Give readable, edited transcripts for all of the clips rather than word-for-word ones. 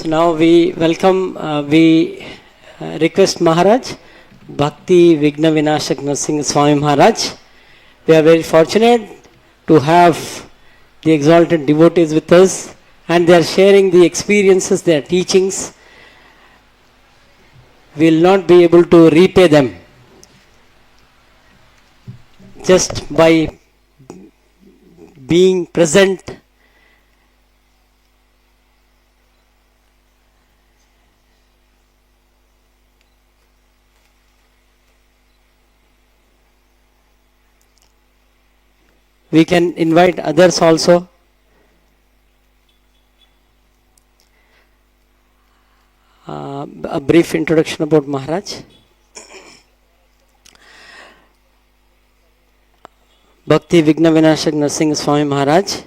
So now we welcome, we request Maharaj, Bhakti Vigna Vinashak Narsingh Swami Maharaj. We are very fortunate to have the exalted devotees with us, and they are sharing the experiences, their teachings. We will not be able to repay them just by being present. We can invite others also. A brief introduction about Maharaj. Bhakti Vigna Vinashak Narsingh Swami Maharaj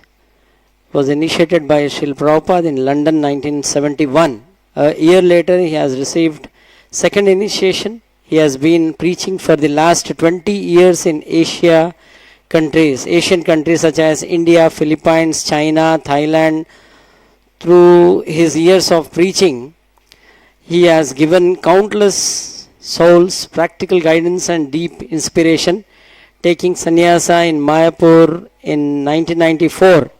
was initiated by Srila Prabhupada in London 1971. A year later he has received second initiation. He has been preaching for the last 20 years in Asian countries such as India, Philippines, China, Thailand. Through his years of preaching, he has given countless souls practical guidance and deep inspiration, taking sannyasa in Mayapur in 1994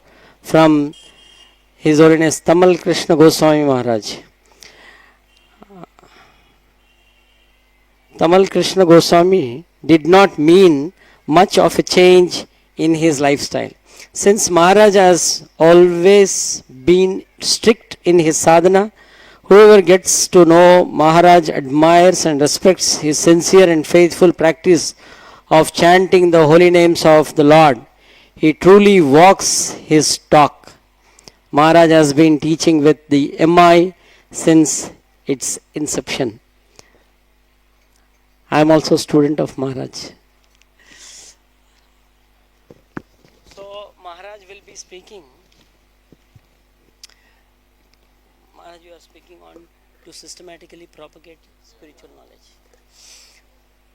from His Holiness Tamal Krishna Goswami Maharaj. Tamal Krishna Goswami did not mean much of a change in his lifestyle. Since Maharaj has always been strict in his sadhana, whoever gets to know Maharaj admires and respects his sincere and faithful practice of chanting the holy names of the Lord. He truly walks his talk. Maharaj has been teaching with the MI since its inception. I am also a student of Maharaj. Maharaj will be speaking. Maharaj, you are speaking on to systematically propagate spiritual knowledge.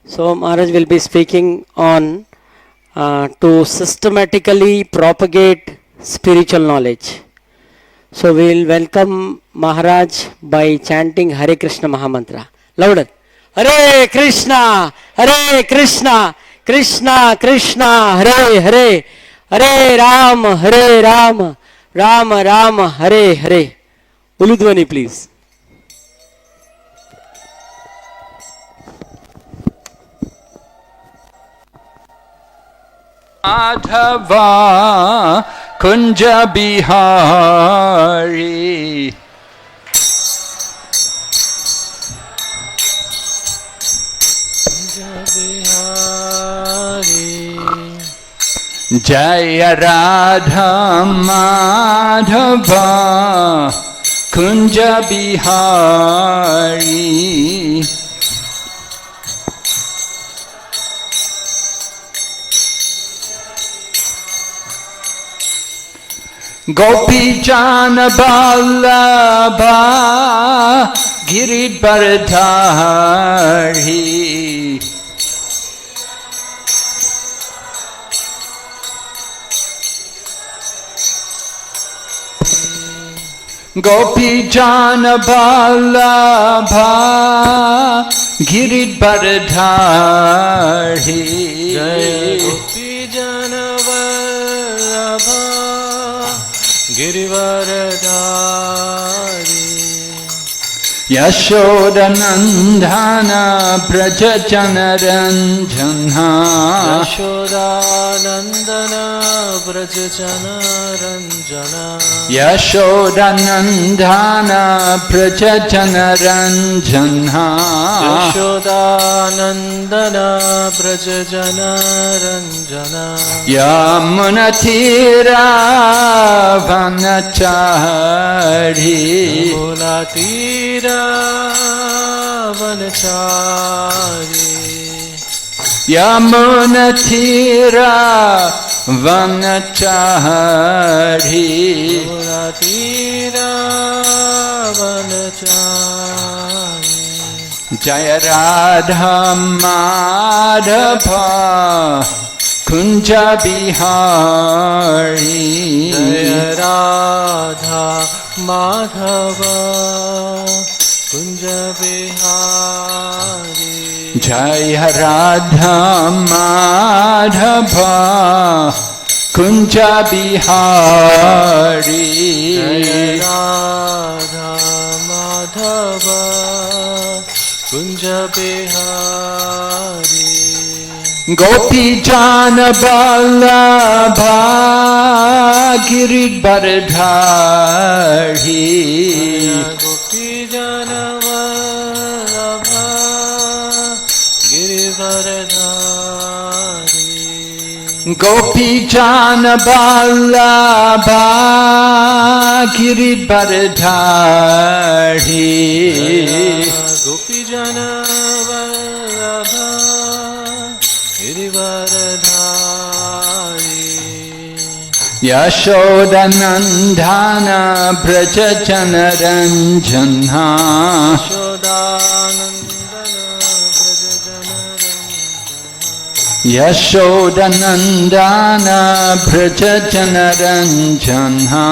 So Maharaj will be speaking on to systematically propagate spiritual knowledge. So we will welcome Maharaj by chanting Hare Krishna Mahamantra. Louder. Hare Krishna, Hare Krishna, Krishna Krishna, Hare Hare. Hare Ram, Ram Ram, Hare Hare. Uludwani, please. Madhava Kunja Bihari Jaya Radha Madhava Kunja Bihari Gopi Jana Vallabha Giridharidhari Gopi Jana Vallabha Giridharidhari Gopi Jana Vallabha Girivaradhari Yashodanandana Braja Janaranjana Yashodanandana Braja Janaranjana Yashodanandana Braja Janaranjana Yashodanandana Braja Janaranjana Yamunatira Vanachari Yamunatira Vanachari Yamunatira Vanachari Yamunatira Vanachari Jaya Radha Madhava Kunja Bihari Jaya Radha Madhav Kunj Bihari जय राधा माधव कुंज बिहारी जय राधा माधव कुंज बिहारी गोपी जान बल्लभा गिरिवरधारी गोपी जन वल्लभा गिरिवरधारी गोपी जान बल्लभा गिरिवरधारी गोपी जन वल्लभा गिरिवरधारी यशोदनंदन ब्रज जनरंजना यशोदानंदन ब्रज जनरंजना यशोदनंदन ब्रज जनरंजना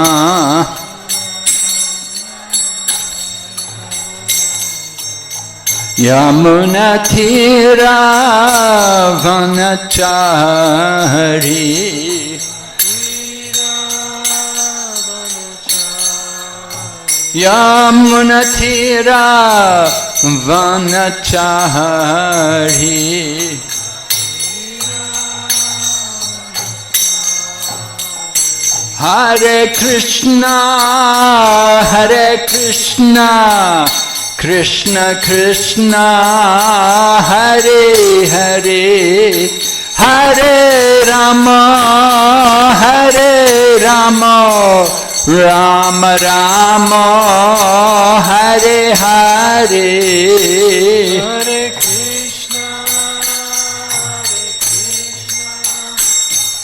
यमुना तीरा वनचारी यमुना तीरा वनचारी Hare Krishna, Krishna Krishna, Hare Hare, Hare Rama, Rama Rama, Hare Hare. Hare Krishna,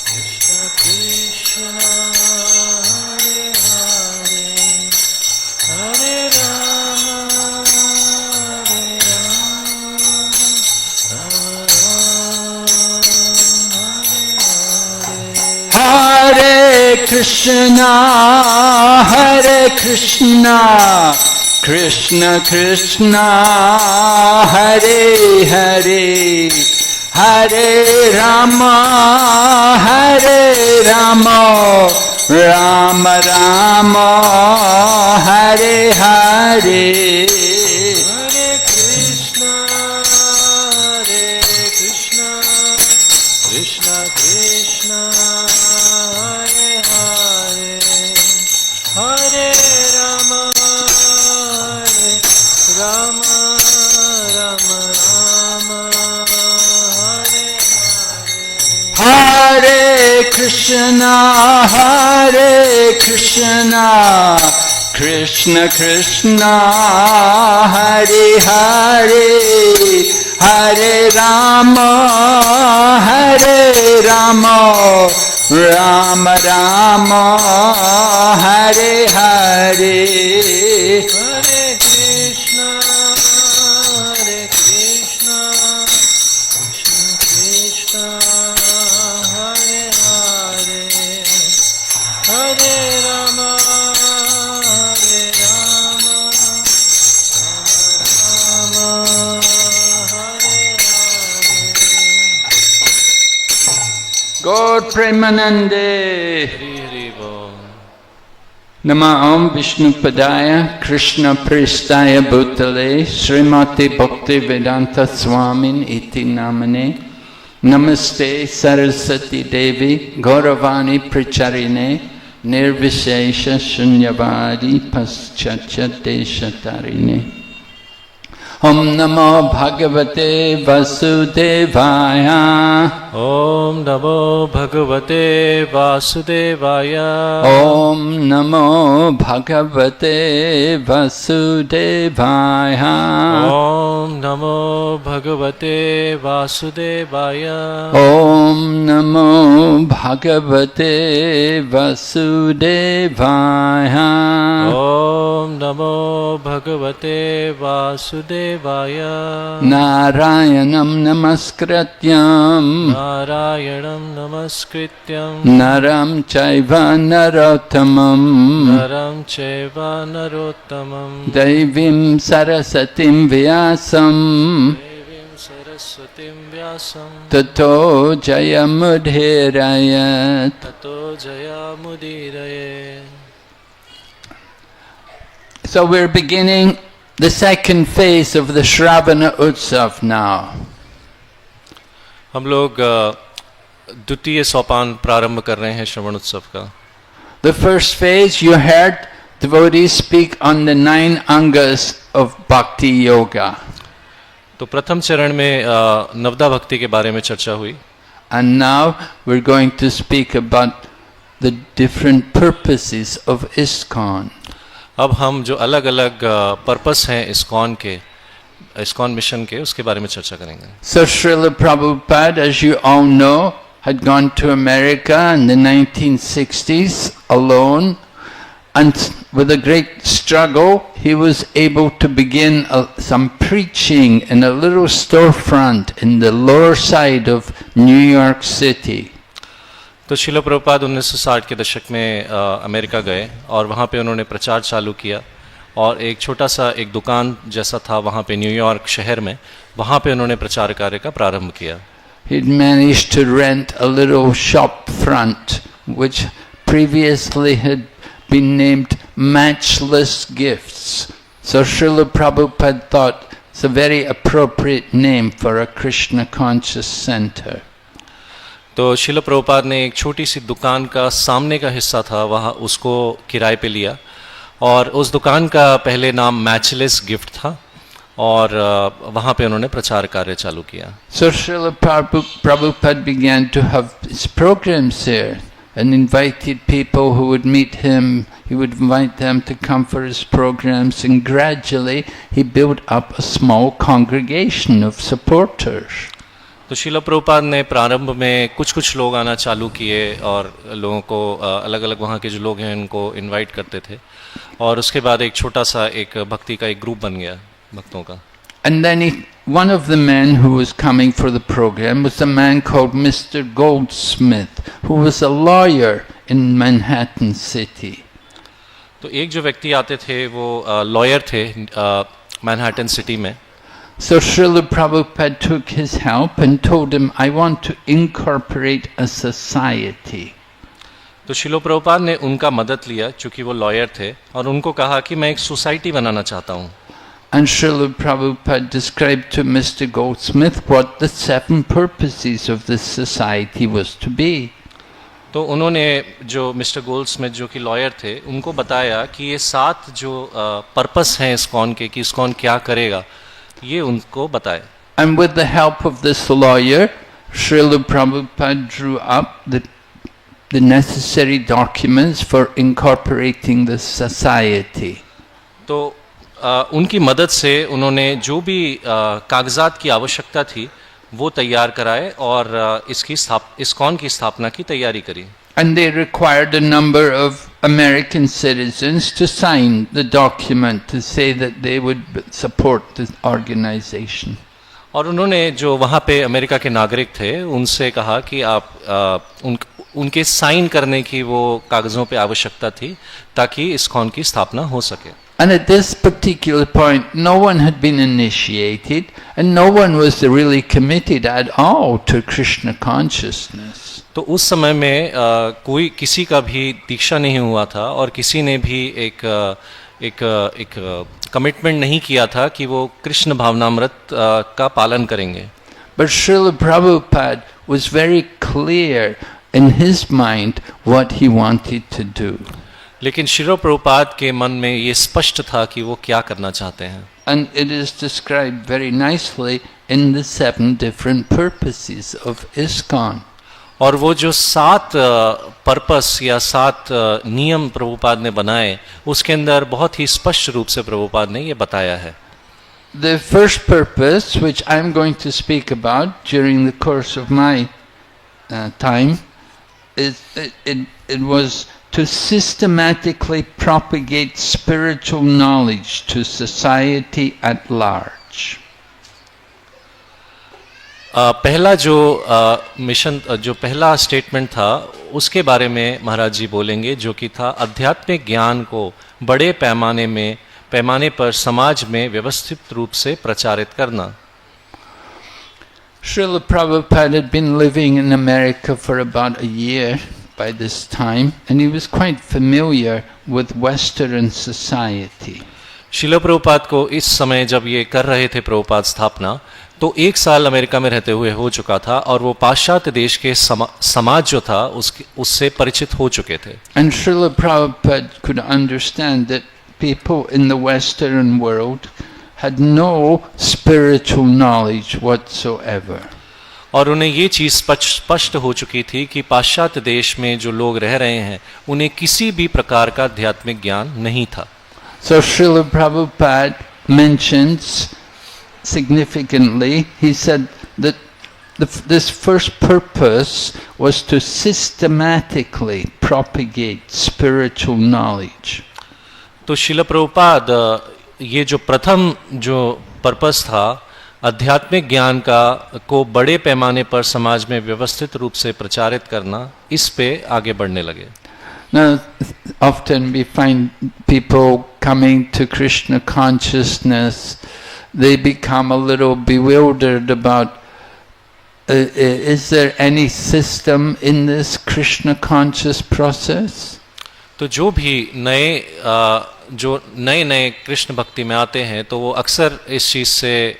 Krishna Krishna, Hare Hare, Hare Rama, Hare Krishna, Krishna Krishna, Hare Hare, Hare Rama, Rama Rama, Hare Hare. Hare Krishna, Krishna Krishna, Hare Hare, Hare Rama, Rama Rama, Hare Hare. Hare Krishna, Krishna Krishna, Hare Hare, Hare Rama, Rama Rama, Hare Hare. Hare Krishna, Krishna Krishna, Hare Hare, Hare Rama, Rama, Hare Hare. Gaur Premanande. Hare Bol. Nama Om Vishnu Padaya Krishna Prestaya Bhutale Srimati Bhakti Vedanta Swamin Iti Namane Namaste Saraswati Devi Gauravani Pricharine Nirvishesha Shunyavadi Paschacha Deshatarine Om Namo Bhagavate Vasudevaya Om Namo Bhagavate Vasudevaya. Om Namo Bhagavate Vasudevaya. Om Namo Bhagavate Vasudevaya. Om Namo Bhagavate Vasudevaya. Om Namo नमो भगवते वासुदेवाय Narayanam namaskrityam नारायणं नमस्कृत्यं Naram chaiva narottamam नरं चैव नरोत्तमं Devim sarasatim vyasam देवीं सरस्वतीं व्यासं Tato jayamudhirayat. ततो जयामुदीरये. So we're beginning the second phase of the Shravana Utsav now. हम लोग द्वितीय सोपान प्रारंभ कर रहे हैं श्रवण उत्सव का. The first phase you heard devotees speak on the 9 angas of Bhakti Yoga. तो प्रथम चरण में नवदा भक्ति के बारे में चर्चा हुई. And now we're going to speak about the different purposes of ISKCON. अब हम जो अलग अलग पर्पस हैं इस्कॉन के, इस्कॉन मिशन के, उसके बारे में चर्चा करेंगे. So Srila Prabhupada, as you all know, had gone to America in the 1960s alone, and with a great struggle he was able to begin some preaching in a little storefront in the lower side of New York City. तो शिल प्रभुपाद 1960 के दशक में America गए और वहाँ पे उन्होंने प्रचार चालू किया और एक छोटा सा एक दुकान जैसा था वहाँ पे न्यूयॉर्क शहर में, वहाँ पे उन्होंने प्रचार कार्य का प्रारंभ किया. He'd managed to rent a little shop front which previously had been named Matchless Gifts. So Srila Prabhupada thought it's a very appropriate name for a Krishna conscious center. तो शिल प्रभुपाद ने एक छोटी सी दुकान का सामने का हिस्सा था, वहाँ उसको किराए पे लिया और उस दुकान का पहले नाम मैचलेस गिफ्ट था और वहाँ पे उन्होंने प्रचार कार्य चालू किया. So Srila Prabhupada began to have his programs there and invited people who would meet him. He would invite them to come for his programs, and gradually he built up a small congregation of supporters. तो शिल प्रभुपाद ने प्रारंभ में कुछ लोग आना चालू किए और लोगों को अलग अलग वहाँ के जो लोग हैं उनको इनवाइट करते थे और उसके बाद एक छोटा सा एक भक्ति का एक ग्रुप बन गया भक्तों का. And then one of the men who was coming for the program was a man called Mr. Goldsmith, who was a lawyer in Manhattan City. तो एक जो व्यक्ति आते थे वो लॉयर थे मैनहट्टन सिटी में. So Srila Prabhupada took his help and told him, I want to incorporate a society. तो शिलो प्रभुपाद ने उनका मदद लिया चूँकि वो लॉयर थे और उनको कहा कि मैं एक सोसाइटी बनाना चाहता हूँ. And Srila Prabhupada described to Mr. Goldsmith what the 7 purposes of this society was to be. तो उन्होंने जो मिस्टर गोल्डस्मिथ जो कि लॉयर थे उनको बताया कि ये 7 जो पर्पस हैं इस्कॉन के कि इस्कॉन क्या करेगा, ये उनको बताए. And with the help of this lawyer, Srila Prabhupada drew up the necessary documents for incorporating the society. तो उनकी मदद से उन्होंने जो भी कागजात की आवश्यकता थी वो तैयार कराए और इस्कॉन की स्थापना की तैयारी करी. And they required a number of American citizens to sign the document to say that they would support the organization. और उन्होंने जो वहाँ पे अमेरिका के नागरिक थे उनसे कहा कि आप उनके साइन करने की वो कागजों पे आवश्यकता थी ताकि इस्कॉन की स्थापना हो सके. And at this particular point, no one had been initiated and no one was really committed at all to Krishna consciousness. तो उस समय में कोई किसी का भी दीक्षा नहीं हुआ था और किसी ने भी एक कमिटमेंट नहीं किया था कि वो कृष्ण भावनामृत का पालन करेंगे. But Srila Prabhupada was very clear in his mind what he wanted to do. लेकिन शिलो प्रभुपाद के मन में ये स्पष्ट था कि वो क्या करना चाहते हैं. And it is described very nicely in the 7 different purposes of ISKCON. और वो जो 7 पर्पस या 7 नियम प्रभुपाद ने बनाए उसके अंदर बहुत ही स्पष्ट रूप से प्रभुपाद ने ये बताया है. The first purpose, which I'm going to speak about during the course of my time, it was to systematically propagate spiritual knowledge to society at large. पहला जो मिशन जो पहला स्टेटमेंट था उसके बारे में महाराज जी बोलेंगे, जो कि था आध्यात्मिक ज्ञान को बड़े पैमाने पर समाज में व्यवस्थित रूप से प्रचारित करना। Srila Prabhupada had been living in America for about a year by this time, and he was quite familiar with Western society. शिला प्रभुपाद को इस समय जब ये कर रहे थे प्रभुपाद स्थापना, तो 1 साल अमेरिका में रहते हुए हो चुका था और वो पाश्चात्य देश के समाज जो था उससे परिचित हो चुके थे। And Srila Prabhupada could understand that people in the Western world had no spiritual knowledge whatsoever. और उन्हें ये चीज़ स्पष्ट हो चुकी थी कि पाश्चात्य देश में जो लोग रह रहे हैं उन्हें किसी भी प्रकार का आध्यात्मिक ज्ञान नहीं था। So Srila Prabhupada mentions significantly, he said that this first purpose was to systematically propagate spiritual knowledge. तो शिला प्रभुपाद ये जो प्रथम जो पर्पस था आध्यात्मिक ज्ञान को बड़े पैमाने पर समाज में व्यवस्थित रूप से प्रचारित करना, इस पे आगे बढ़ने लगे। Now, often we find people coming to Krishna consciousness, they become a little bewildered about, is there any system in this Krishna conscious process? तो जो भी नए कृष्ण भक्ति में आते हैं तो वो अक्सर इस चीज़ से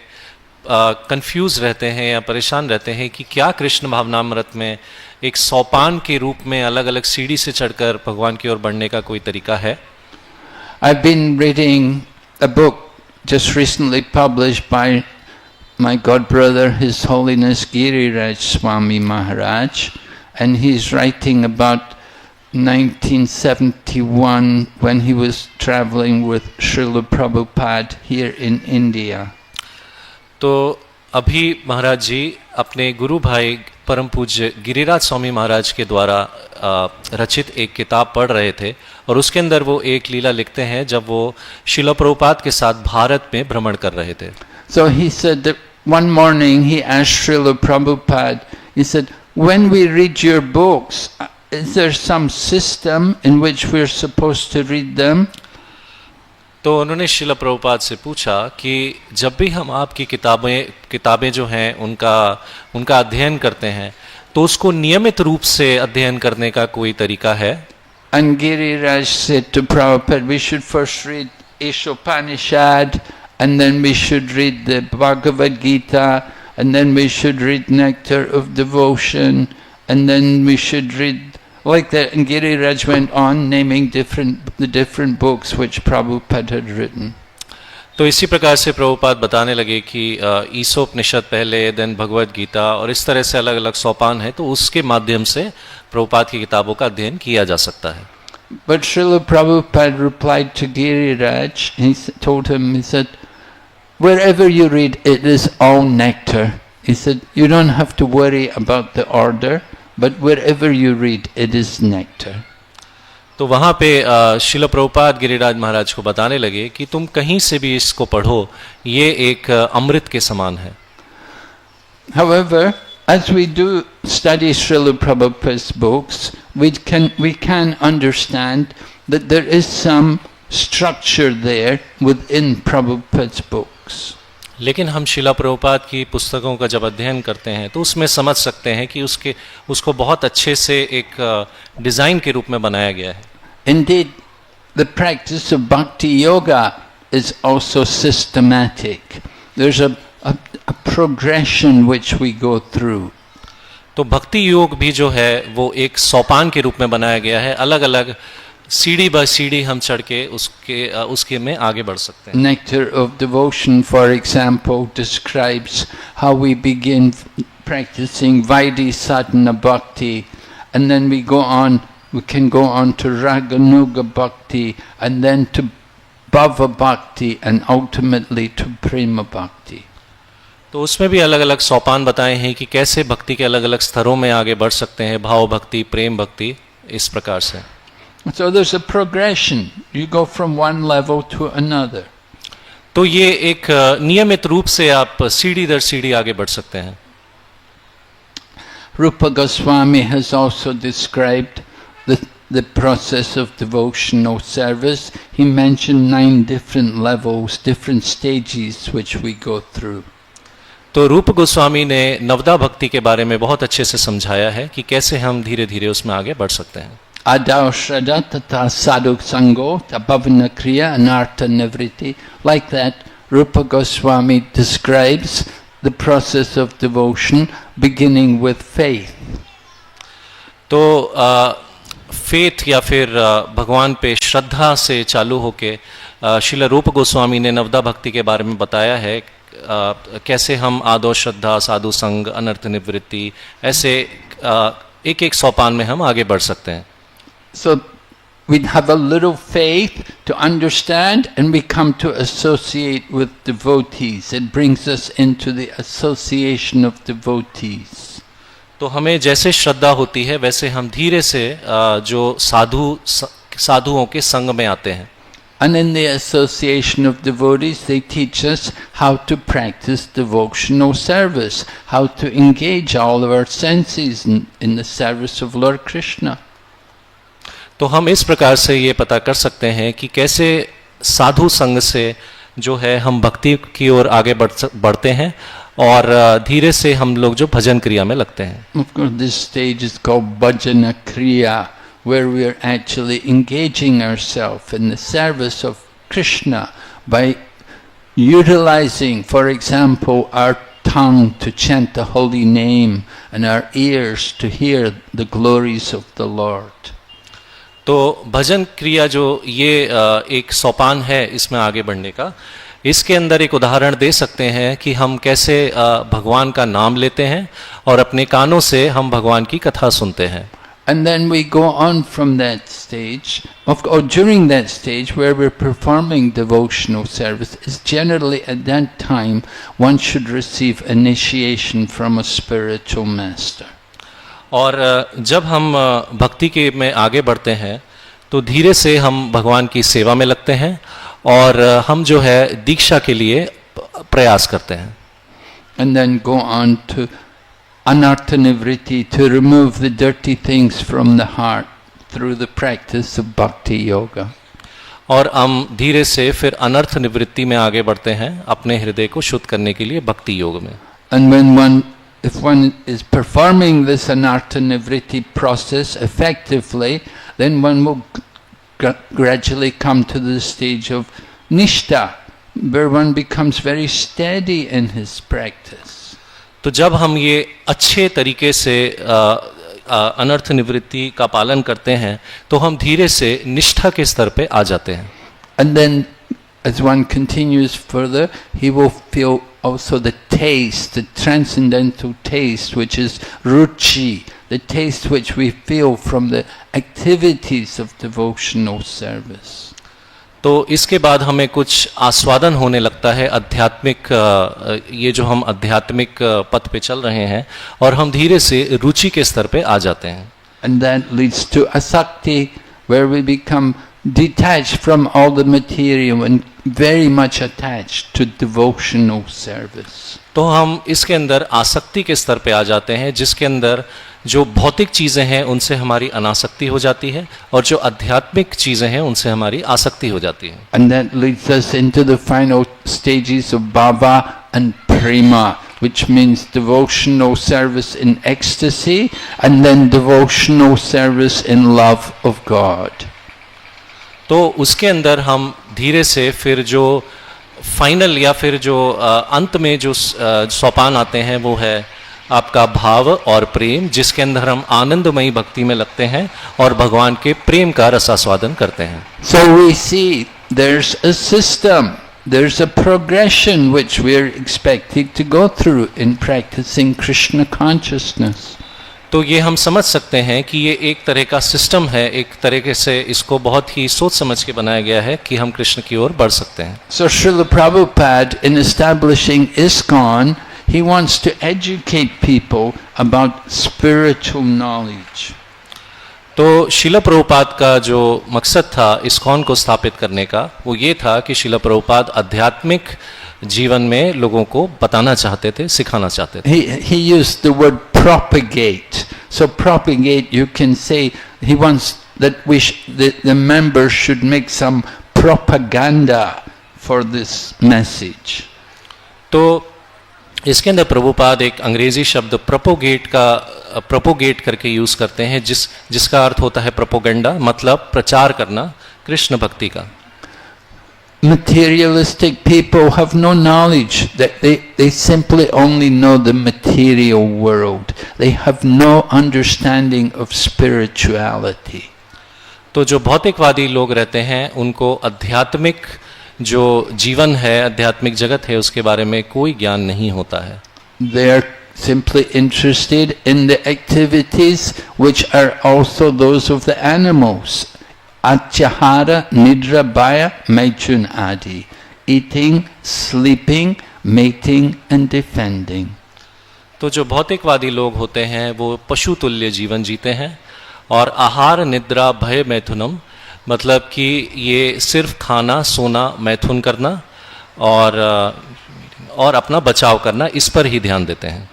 कंफ्यूज रहते हैं या परेशान रहते हैं कि क्या कृष्ण भावनामृत में एक सोपान के रूप में अलग अलग सीढ़ी से चढ़कर भगवान की ओर बढ़ने का कोई तरीका है। I've been reading a book just recently published by my godbrother, His Holiness Giriraj Swami Maharaj, and he's writing about 1971 when he was traveling with Srila Prabhupada here in India. तो अभी महाराज जी अपने गुरु भाई परम पूज्य गिरिराज स्वामी महाराज के द्वारा रचित एक किताब पढ़ रहे थे और उसके अंदर वो एक लीला लिखते हैं जब वो शिला प्रभुपाद के साथ भारत में भ्रमण कर रहे थे। So he said that one morning he asked Srila Prabhupada, he said, when we read your books, is there some system in which we're supposed to read them? तो उन्होंने शिला प्रभुपाद से पूछा कि जब भी हम आपकी किताबें जो हैं उनका अध्ययन करते हैं तो उसको नियमित रूप से अध्ययन करने का कोई तरीका है? And Giriraj said to Prabhupada, we should first read Ishopanishad, and then we should read the Bhagavad Gita, and then we should read Nectar of Devotion, and then we should read like that. And Giriraj went on naming the different books which Prabhupada had written. तो इसी प्रकार से प्रभुपाद बताने लगे कि ईसोपनिषद पहले, then Bhagavad Gita, और इस तरह से अलग अलग सोपान है, तो उसके माध्यम से प्रभुपाद की किताबों का अध्ययन किया जा सकता है। But Srila Prabhupada replied to Giriraj, he told him, he said, wherever you read, it is all nectar. He said, you don't have to worry about the order, but wherever you read, it is nectar. तो वहाँ पे शिला प्रभुपाद गिरिराज महाराज को बताने लगे कि तुम कहीं से भी इसको पढ़ो, ये एक अमृत के समान है। However, as we do study Srila Prabhupada's books, we can understand that there is some structure there within Prabhupada's books. लेकिन हम शिला प्रभुपाद की पुस्तकों का जब अध्ययन करते हैं तो उसमें समझ सकते हैं कि उसको बहुत अच्छे से एक डिजाइन के रूप में बनाया गया है। Indeed, the practice of bhakti yoga is also systematic. There's a progression which we go through. तो भक्ति योग भी जो है वो एक सोपान के रूप में बनाया गया है, अलग अलग सीढ़ी बाय सीढ़ी हम चढ़ के उसके में आगे बढ़ सकते हैं। Nectar of Devotion, for example, describes how we begin practicing Vaidhi Sadhana Bhakti, and then we can go on to Raganuga Bhakti, and then to Bhava Bhakti, and ultimately to Prema Bhakti. तो उसमें भी अलग अलग सोपान बताए हैं कि कैसे भक्ति के अलग अलग स्तरों में आगे बढ़ सकते हैं, भाव भक्ति, प्रेम भक्ति, इस प्रकार से। So there's a progression. You go from one level to another. तो ये एक नियमित रूप से आप सीढ़ी दर सीढ़ी आगे बढ़ सकते हैं. Rupa Goswami has also described the process of devotional service. He mentioned 9 different levels, different stages which we go through. तो रूप गोस्वामी ने नवदा भक्ति के बारे में बहुत अच्छे से समझाया है कि कैसे हम धीरे धीरे उसमें आगे बढ़ सकते हैं. Adao Shraddha Tata Sadhu Sango Tabhavana Kriya Anartha Nivriti. Like that, Rupa Goswami describes the process of devotion beginning with faith. तो फेथ या फिर भगवान पे श्रद्धा से चालू होके श्रील रूप गोस्वामी ने नवदा भक्ति के बारे में बताया है कैसे हम आदो श्रद्धा साधु संग अनर्थ निवृत्ति ऐसे एक एक सोपान में हम आगे बढ़ सकते हैं. So we have a little faith to understand and we come to associate with devotees. It brings us into the association of devotees. तो हमें जैसे श्रद्धा होती है वैसे हम धीरे से जो साधुओं के संग में आते हैं. And in the association of devotees, they teach us how to practice devotional service, how to engage all of our senses in the service of Lord Krishna. तो हम इस प्रकार से ये पता कर सकते हैं कि कैसे साधु संग से जो है हम भक्ति की ओर आगे बढ़ते हैं और धीरे से हम लोग जो भजन क्रिया में लगते हैं. Of course, this stage is called Bhajana Kriya, where we are actually engaging ourselves in the service of Krishna by utilizing, for example, our tongue to chant the holy name and our ears to hear the glories of the Lord. तो भजन क्रिया जो ये एक सोपान है इसमें आगे बढ़ने का, इसके अंदर एक उदाहरण दे सकते हैं कि हम कैसे भगवान का नाम लेते हैं और अपने कानों से हम भगवान की कथा सुनते हैं. And then we go on from that stage, or during that stage where we're performing devotional service, is generally at that time one should receive initiation from a spiritual master. और जब हम भक्ति के में आगे बढ़ते हैं तो धीरे से हम भगवान की सेवा में लगते हैं और हम जो है दीक्षा के लिए प्रयास करते हैं. And then go on to anartha nivriti, to remove the dirty things from the heart through the practice of bhakti yoga. और हम धीरे से फिर अनर्थ निवृत्ति में आगे बढ़ते हैं अपने हृदय को शुद्ध करने के लिए भक्ति योग में. And if one is performing this anartha nivriti process effectively, then one will gradually come to the stage of nishtha, where one becomes very steady in his practice. तो जब हम ये अच्छे तरीके से अनर्थ निवृत्ति का पालन करते हैं तो हम धीरे से निष्ठा के स्तर पे आ जाते हैं. And then as one continues further, he will feel also the taste, the transcendental taste, which is ruchi, the taste which we feel from the activities of devotional service. तो इसके बाद हमें कुछ आस्वादन होने लगता है आध्यात्मिक, ये जो हम आध्यात्मिक पथ पे चल रहे हैं और हम धीरे से रुचि के स्तर पे आ जाते हैं. And that leads to asakti, where we become detached from all the material and very much attached to devotional service. तो हम इसके अंदर आसक्ति के स्तर पे आ जाते हैं जिसके अंदर जो भौतिक चीज़ें हैं उनसे हमारी अनासक्ति हो जाती है और जो आध्यात्मिक चीज़ें हैं उनसे हमारी आसक्ति हो जाती है. And that leads us into the final stages of bhava and prema, which means devotional service in ecstasy and then devotional service in love of God. तो उसके अंदर हम धीरे से फिर जो फाइनल या फिर जो अंत में जो सोपान आते हैं वो है आपका भाव और प्रेम, जिसके अंदर हम आनंदमयी भक्ति में लगते हैं और भगवान के प्रेम का रसास्वादन करते हैं. So we see there's a system, there's a progression which we're expected to go through in practicing Krishna consciousness. तो ये हम समझ सकते हैं कि ये एक तरह का सिस्टम है, एक तरीके से इसको बहुत ही सोच समझ के बनाया गया है कि हम कृष्ण की ओर बढ़ सकते हैं. So Srila Prabhupada, in establishing ISKCON, he wants to educate people about spiritual knowledge. तो शिला प्रभुपाद का जो मकसद था इस्कॉन को स्थापित करने का वो ये था कि शिला प्रभुपाद आध्यात्मिक जीवन में लोगों को बताना चाहते थे, सिखाना चाहते थे। He used the word propagate. So propagate, you can say he wants that the members should make some propaganda for this message. तो इसके अंदर प्रभुपाद एक अंग्रेजी शब्द प्रोपोगेट करके यूज करते हैं जिसका अर्थ होता है प्रोपोगेंडा, मतलब प्रचार करना कृष्ण भक्ति का। Materialistic people have no knowledge, that they simply only know the material world. They have no understanding of spirituality. तो जो भौतिकवादी लोग रहते हैं उनको आध्यात्मिक जो जीवन है, आध्यात्मिक जगत है, उसके बारे में कोई ज्ञान नहीं होता है। They are simply interested in the activities which are also those of the animals. Achahara, nidra, baya, maithun adi. Eating, sleeping, mating and defending. तो जो भौतिकवादी लोग होते हैं वो पशु तुल्य जीवन जीते हैं और आहार, निद्रा, भय, मैथुनम, मतलब कि ये सिर्फ खाना, सोना, मैथुन करना और अपना बचाव करना, इस पर ही ध्यान देते हैं।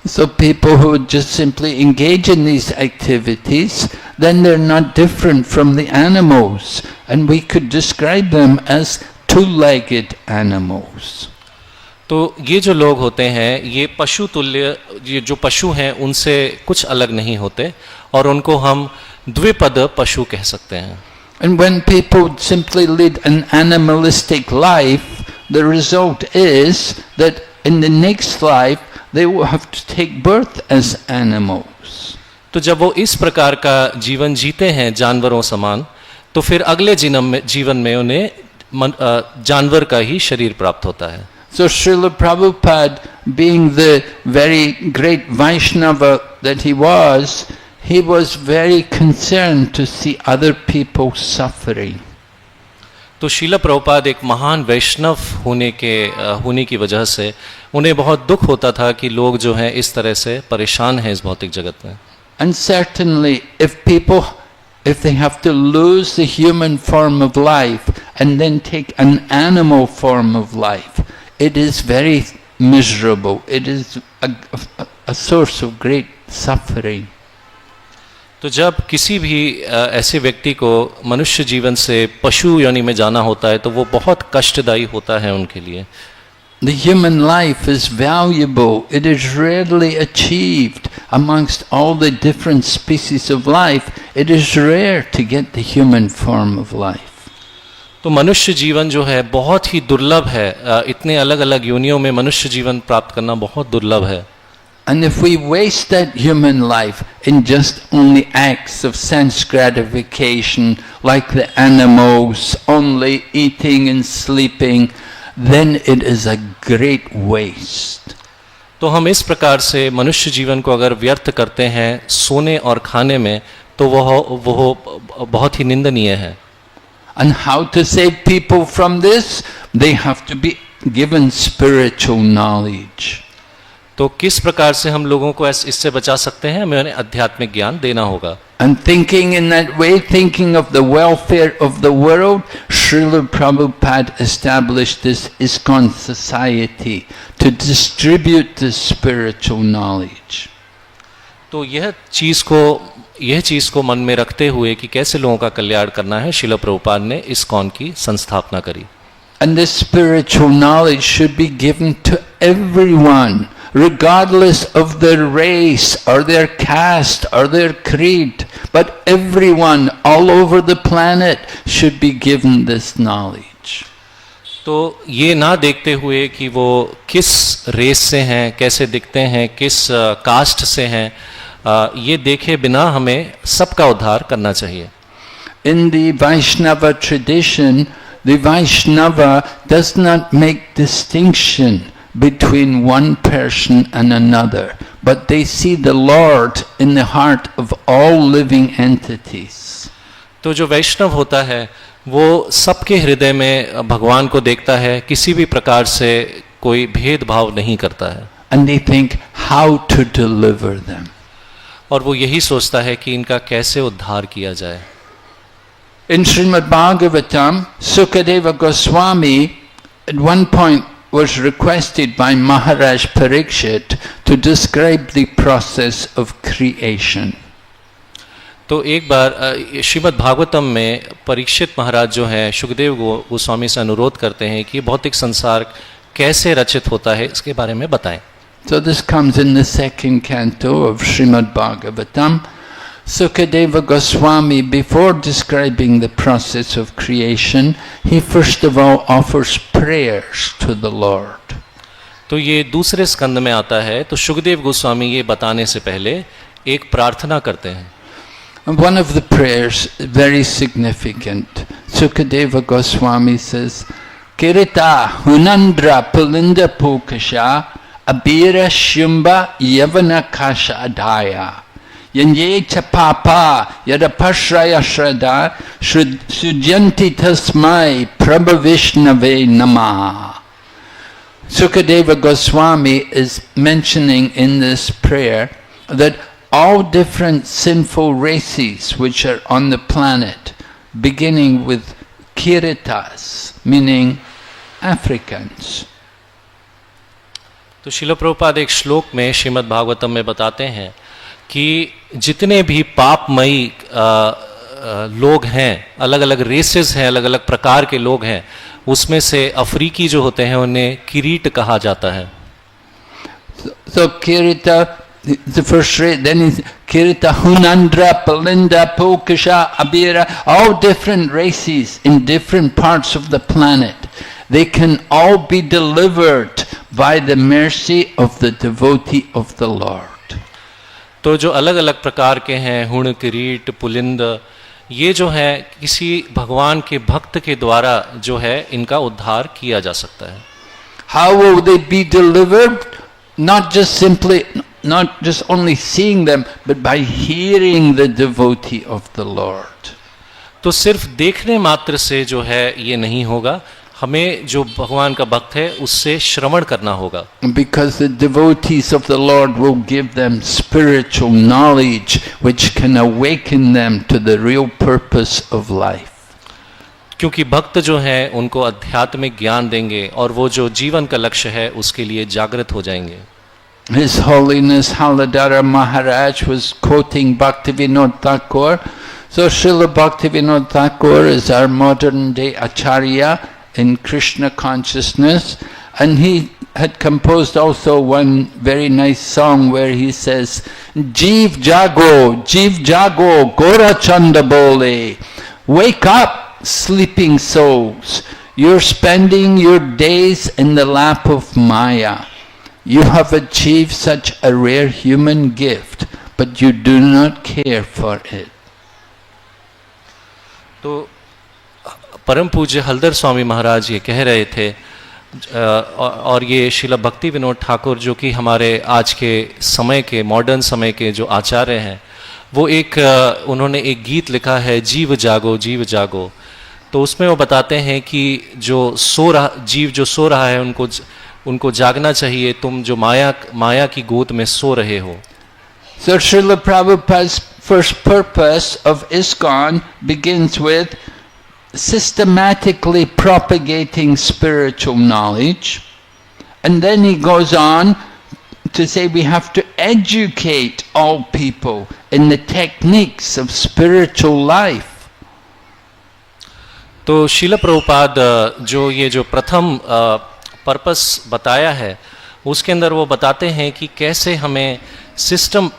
So people who just simply engage in these activities, then they're not different from the animals, and we could describe them as two-legged animals. तो ये जो लोग होते हैं ये पशु तुल्य, ये जो पशु हैं उनसे कुछ अलग नहीं होते और उनको हम द्विपद पशु कह सकते हैं। And when people simply lead an animalistic life, the result is that in the next life they will have to take birth as animals. तो जब वो इस प्रकार का जीवन जीते हैं जानवरों समान, तो फिर अगले जीवन में उन्हें जानवर का ही शरीर प्राप्त होता है। So Srila Prabhupada, being the very great Vaishnava that he was very concerned to see other people suffering. तो शीला प्रभुपाद एक महान वैष्णव होने की वजह से उन्हें बहुत दुख होता था कि लोग जो हैं इस तरह से परेशान हैं इस भौतिक जगत में। And certainly if they have to lose the human form of life and then take an animal form of life, it is very miserable. It is a source of great suffering. तो जब किसी भी ऐसे व्यक्ति को मनुष्य जीवन से पशु योनि में जाना होता है तो वो बहुत कष्टदायी होता है उनके लिए। The human life is valuable. It is rarely achieved amongst all the different species of life. It is rare to get the human form of life. तो मनुष्य जीवन जो है बहुत ही दुर्लभ है, इतने अलग अलग योनियों में मनुष्य जीवन प्राप्त करना बहुत दुर्लभ है। And if we waste that human life in just only acts of sense gratification, like the animals, only eating and sleeping, then it is a great waste. तो हम इस प्रकार से मनुष्य जीवन को अगर व्यर्थ करते हैं सोने और खाने में, तो वह बहुत ही निंदनीय है। And how to save people from this? They have to be given spiritual knowledge. तो किस प्रकार से हम लोगों को इससे बचा सकते हैं? हमें उन्हें आध्यात्मिक ज्ञान देना होगा। And thinking in that way, thinking of the welfare of the world, Srila Prabhupada established this ISKCON society to distribute this spiritual knowledge. तो यह चीज को मन में रखते हुए कि कैसे लोगों का कल्याण करना है, श्रील प्रभुपाद ने ISKCON की संस्थापना करी। And this spiritual knowledge should be given to everyone, regardless of their race or their caste or their creed, but everyone all over the planet should be given this knowledge. तो ये ना देखते हुए कि वो किस रेस से हैं, कैसे दिखते हैं, किस कास्ट से हैं, ये देखे बिना हमें सबका उद्धार करना चाहिए। In the Vaishnava tradition, the Vaishnava does not make distinction between one person and another, but they see the Lord in the heart of all living entities. तो जो वैष्णव होता है वो सबके हृदय में भगवान को देखता है, किसी भी प्रकार से कोई भेदभाव नहीं करता है। And they think how to deliver them. और वो यही सोचता है कि इनका कैसे उद्धार किया जाए। In Srimad Bhagavatam, Sukadeva Goswami at one point was requested by Maharaj Parikshit to describe the process of creation. तो एक बार श्रीमद् भागवतम में परीक्षित महाराज जो हैं सुखदेव गोस्वामी से अनुरोध करते हैं कि भौतिक संसार कैसे रचित होता है इसके बारे में बताएं। So this comes in the second canto of Srimad Bhagavatam. Sukadeva Goswami, before describing the process of creation, he first of all offers prayers to the Lord. तो ये दूसरे स्कंद में आता है। तो सुखदेव गोस्वामी ये बताने से पहले एक प्रार्थना करते हैं। And one of the prayers, very significant, Sukadeva Goswami says, Kirita Hunandra Pulinda Pukasha Abira Shumba Yavana Kasha Adaya Yanye Chapapa Yadapashraya Shraddha Sujyanti Tasmai Prabhavishnave Namaha. Sukadeva Goswami is mentioning in this prayer that all different sinful races which are on the planet, beginning with Kiritas, meaning Africans. तो श्रील प्रभुपाद एक श्लोक में श्रीमद् भागवतम में बताते हैं कि जितने भी पापमयी लोग हैं, अलग अलग रेसेस हैं, अलग अलग प्रकार के लोग हैं, उसमें से अफ्रीकी जो होते हैं उन्हें किरीट कहा जाता है। So Kirita, the first race, then is Kirita, Hunandra, Palinda, Pukasha, Abira, all different races in different parts of the planet. They can all be delivered by the mercy of the devotee of the Lord. तो जो अलग अलग प्रकार के हैं, हुण, किरीट, पुलिंद, ये जो है किसी भगवान के भक्त के द्वारा जो है इनका उद्धार किया जा सकता है। How will they be delivered? Not just only seeing them, but by hearing the devotee of the Lord. तो सिर्फ देखने मात्र से जो है ये नहीं होगा, हमें जो भगवान का भक्त है उससे श्रवण करना होगा। Because the devotees of the Lord will give them spiritual knowledge which can awaken them to the real purpose of life. क्योंकि भक्त जो हैं उनको आध्यात्मिक ज्ञान देंगे और वो जो जीवन का लक्ष्य है उसके लिए जागृत हो जाएंगे। His Holiness Haladhara Maharaj was quoting Bhaktivinoda Thakur. So Srila Bhaktivinoda Thakur is our modern day Acharya in Krishna consciousness, and he had composed also one very nice song where he says, Jeev Jago, Gora Chanda Bole, wake up, sleeping souls, you're spending your days in the lap of Maya. You have achieved such a rare human gift, but you do not care for it. तो परम पूज्य हलदर स्वामी महाराज ये कह रहे थे, और ये श्रील भक्ति विनोद ठाकुर जो कि हमारे आज के समय के मॉडर्न समय के जो आचार्य हैं, वो उन्होंने एक गीत लिखा है, जीव जागो। तो उसमें वो बताते हैं कि जीव जो सो रहा है उनको जागना चाहिए, तुम जो माया की गोद में सो रहे हो। So Srila Prabhupada's first purpose of ISKCON begins with systematically propagating spiritual knowledge, and then he goes on to say we have to educate all people in the techniques of spiritual life. तो श्रील प्रभुपाद जो प्रथम purpose बताया है उसके अंदर वो बताते हैं कि कैसे हमें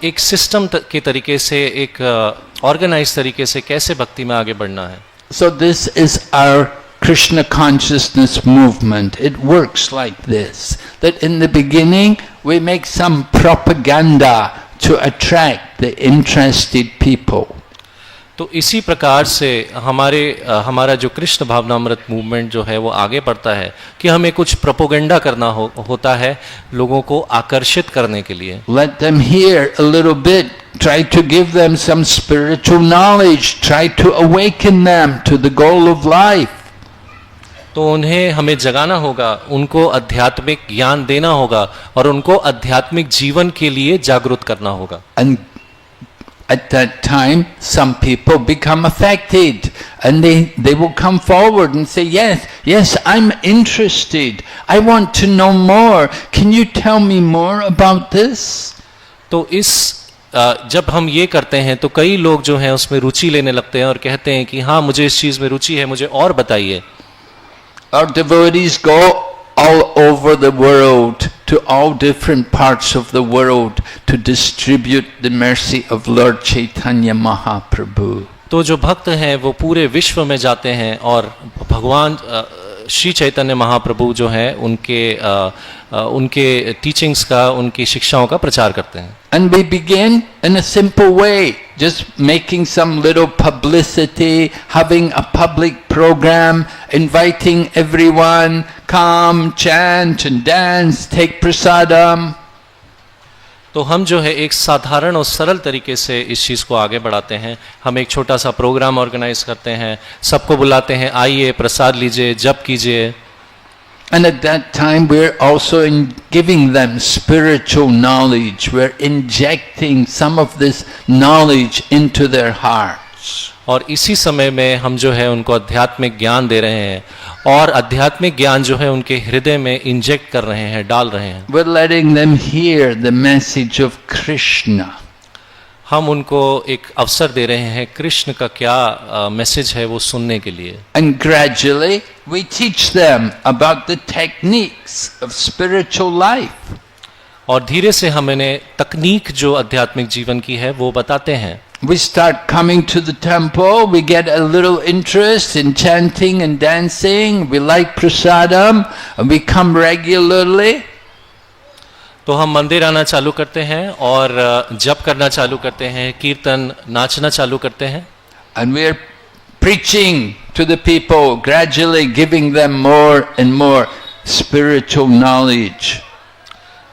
एक सिस्टम के तरीके से, एक ऑर्गेनाइज तरीके से कैसे भक्ति में आगे बढ़ना है। So this is our Krishna consciousness movement. It works like this, that in the beginning we make some propaganda to attract the interested people. तो इसी प्रकार से हमारा जो कृष्ण भावनामृत मूवमेंट जो है वो आगे बढ़ता है कि हमें कुछ प्रोपोगेंडा करना होता है लोगों को आकर्षित करने के लिए। Let them hear a little bit, try to give them some spiritual knowledge, try to awaken them to the goal of life. तो उन्हें हमें जगाना होगा, उनको आध्यात्मिक ज्ञान देना होगा और उनको आध्यात्मिक जीवन के लिए जागरूक करना होगा। And at that time, some people become affected and they will come forward and say, yes, I'm interested. I want to know more. Can you tell me more about this? तो जब हम ये करते हैं तो कई लोग जो हैं उसमें रुचि लेने लगते हैं और कहते हैं कि हाँ मुझे इस चीज़ में रुचि है, मुझे और बताइए. Our devotees go all over the world, to all different parts of the world, to distribute the mercy of Lord Chaitanya Mahaprabhu. तो जो भक्त हैं वो पूरे विश्व में जाते हैं और भगवान श्री चैतन्य महाप्रभु जो हैं उनके टीचिंग्स का, उनकी शिक्षाओं का प्रचार करते हैं. And we begin in a simple way, just making some little publicity, having a public program, inviting everyone, come, chant and dance, take prasadam. तो हम जो है एक साधारण और सरल तरीके से इस चीज़ को आगे बढ़ाते हैं. हम एक छोटा सा प्रोग्राम ऑर्गेनाइज करते हैं, सबको बुलाते हैं, आइए प्रसाद लीजिए, जप कीजिए. And at that time we're also giving them spiritual knowledge. We're injecting some of this knowledge into their hearts. और इसी समय में हम जो है उनको आध्यात्मिक ज्ञान दे रहे हैं और आध्यात्मिक ज्ञान जो है उनके हृदय में इंजेक्ट कर रहे हैं, डाल रहे हैं. We're letting them hear the message of Krishna. हम उनको एक अवसर दे रहे हैं कृष्ण का क्या मैसेज है वो सुनने के लिए. And gradually we teach them about the techniques of spiritual life. और धीरे से हम इन्हें तकनीक जो आध्यात्मिक जीवन की है वो बताते हैं. We start coming to the temple, we get a little interest in chanting and dancing, we like prasadam, and we come regularly. तो हम मंदिर आना चालू करते हैं और जप करना चालू करते हैं, कीर्तन, नाचना चालू करते हैं. And we are preaching to the people, gradually giving them more and more spiritual knowledge.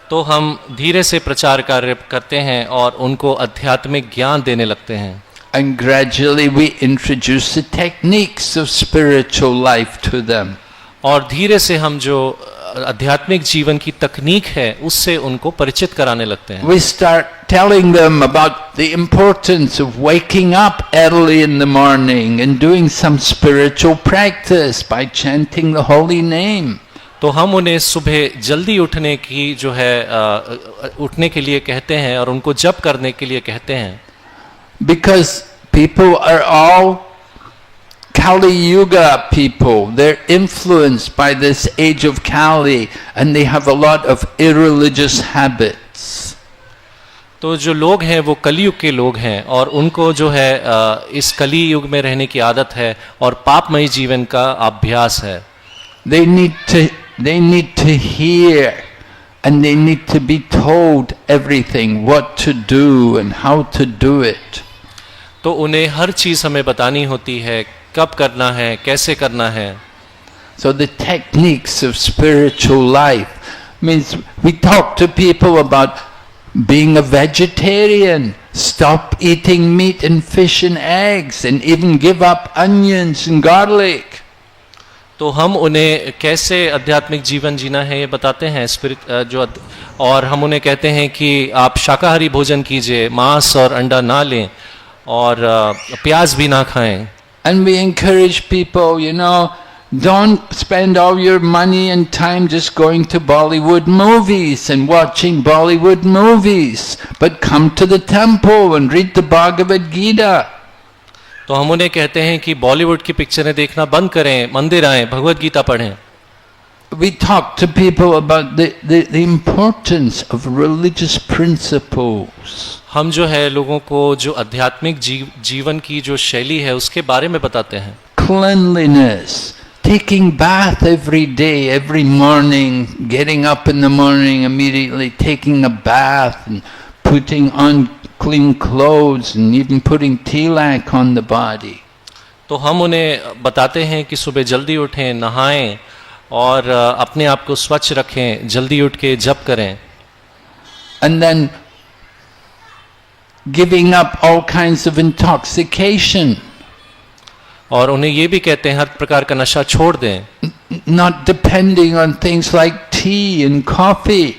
तो हम धीरे से प्रचार कार्य करते हैं और उनको आध्यात्मिक ज्ञान देने लगते हैं. And gradually we introduce the techniques of spiritual life to them. और धीरे से हम जो आध्यात्मिक जीवन की तकनीक है उससे उनको परिचित कराने लगते हैं. We start telling them about the importance of waking up early in the morning and doing some spiritual practice by chanting the holy name. तो हम उन्हें सुबह जल्दी उठने की जो है उठने के लिए कहते हैं और उनको जप करने के लिए कहते हैं. Because people are all Kali Yuga people. They're influenced by this age of Kali and they have a lot of irreligious habits. तो जो लोग हैं वो कलियुग के लोग हैं और उनको जो है इस कली युग में रहने की आदत है और पापमयी जीवन का अभ्यास है. They need to hear and they need to be told everything, what to do and how to do it. तो उन्हें हर चीज हमें बतानी होती है, कब करना है, कैसे करना है. So the techniques of spiritual life means we talk to people about being a vegetarian, stop eating meat and fish and eggs and even give up onions and garlic. तो हम उन्हें कैसे आध्यात्मिक जीवन जीना है ये बताते हैं और हम उन्हें कहते हैं कि आप शाकाहारी भोजन कीजिए, मांस और अंडा ना लें और प्याज भी ना खाएं. And we encourage people, don't spend all your money and time just going to Bollywood movies and watching Bollywood movies, but come to the temple and read the Bhagavad Gita. तो हम उन्हें कहते हैं कि बॉलीवुड की पिक्चरें देखना बंद करें, मंदिर आएं, भगवद गीता पढ़ें. We talk to people about the importance of religious principles. हम जो है लोगों को जो आध्यात्मिक जीवन की जो शैली है उसके बारे में बताते हैं. Cleanliness, taking bath every day, every morning, getting up in the morning, immediately taking a bath and putting on clean clothes and even putting tilak on the body. तो हम उन्हें बताते हैं कि सुबह जल्दी उठें, नहाएं और अपने आप को स्वच्छ रखें, जल्दी उठ के जप करें. And then giving up all kinds of intoxication. और उन्हें ये भी कहते हैं हर प्रकार का नशा छोड़ दें. Not depending on things like tea and coffee.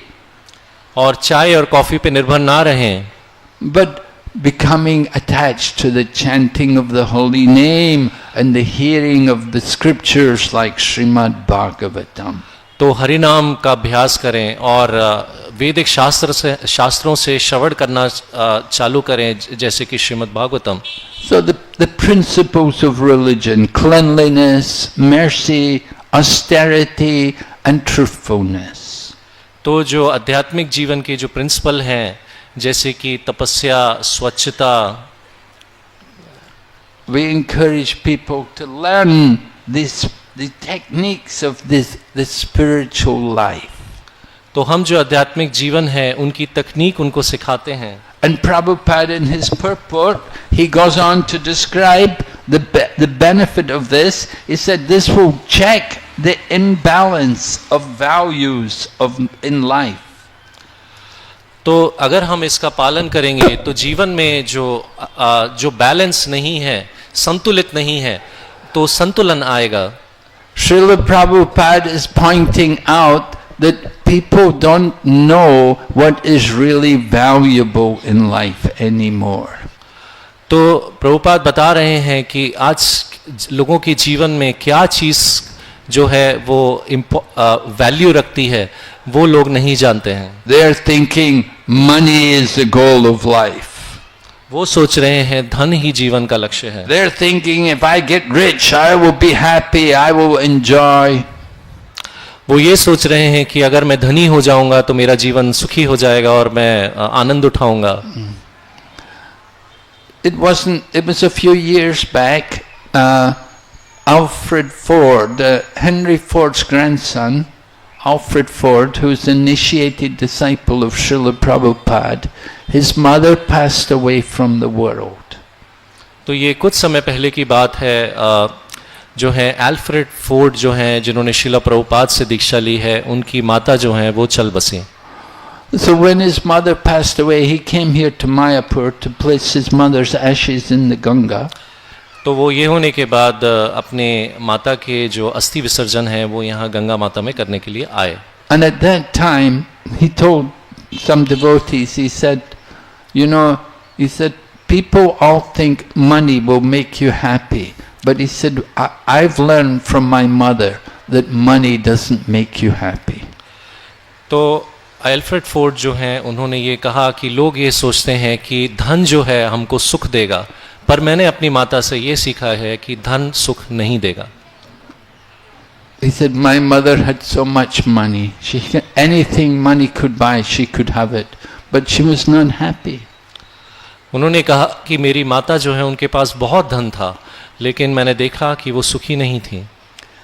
और चाय और कॉफी पे निर्भर ना रहें. But becoming attached to the chanting of the holy name and the hearing of the scriptures like Srimad Bhagavatam. तो हरिनाम का अभ्यास करें और वैदिक शास्त्रों से श्रवण करना चालू करें, जैसे कि Shrimad Bhagavatam. So the principles of religion, cleanliness, mercy, austerity and truthfulness. तो जो आध्यात्मिक जीवन के जो प्रिंसिपल हैं, जैसे कि तपस्या, स्वच्छता, we encourage people to learn the techniques of the spiritual life. तो हम जो आध्यात्मिक जीवन है उनकी तकनीक उनको सिखाते हैं. And Prabhupada in his purport, he goes on to describe the benefit of this. He said this will check the imbalance of values in life. तो अगर हम इसका पालन करेंगे तो जीवन में जो बैलेंस नहीं है, संतुलित नहीं है, तो संतुलन आएगा. Srila Prabhupada is pointing out that people don't know what is really valuable in life anymore. तो प्रभुपाद बता रहे हैं कि आज लोगों के जीवन में क्या चीज़ जो है वो वैल्यू रखती है, वो लोग नहीं जानते हैं. They are thinking money is the goal of life. वो सोच रहे हैं धन ही जीवन का लक्ष्य है. They're thinking if I get rich, I will be happy, I will enjoy. वो ये सोच रहे हैं कि अगर मैं धनी हो जाऊंगा तो मेरा जीवन सुखी हो जाएगा और मैं आनंद उठाऊंगा. It was a few years back, Alfred Ford, Henry Ford's grandson, Alfred Ford, who's an initiated disciple of Srila Prabhupada, his mother passed away from the world. तो ये कुछ समय पहले की बात है. जो है अल्फ्रेड फोर्ड जो हैं, जिन्होंने श्रीला प्रभुपाद से दीक्षा ली है, उनकी माता जो हैं वो चल बसी. So when his mother passed away, he came here to Mayapur to place his mother's ashes in the Ganga. तो वो ये होने के बाद अपने माता के जो अस्थि विसर्जन है वो यहाँ गंगा माता में करने के लिए आए. And at that time, he told some devotees, he said, people all think money will make you happy. But he said, I've learned from my mother that money doesn't make you happy. तो Alfred Ford जो हैं, उन्होंने ये कहा कि लोग ये सोचते हैं कि धन जो है हमको सुख देगा, पर मैंने अपनी माता से ये सीखा है कि धन सुख नहीं देगा. He said, my mother had so much money. Anything money could buy, she could have it. But she was not happy. उन्होंने कहा कि मेरी माता जो है उनके पास बहुत धन था, लेकिन मैंने देखा कि वो सुखी नहीं थी.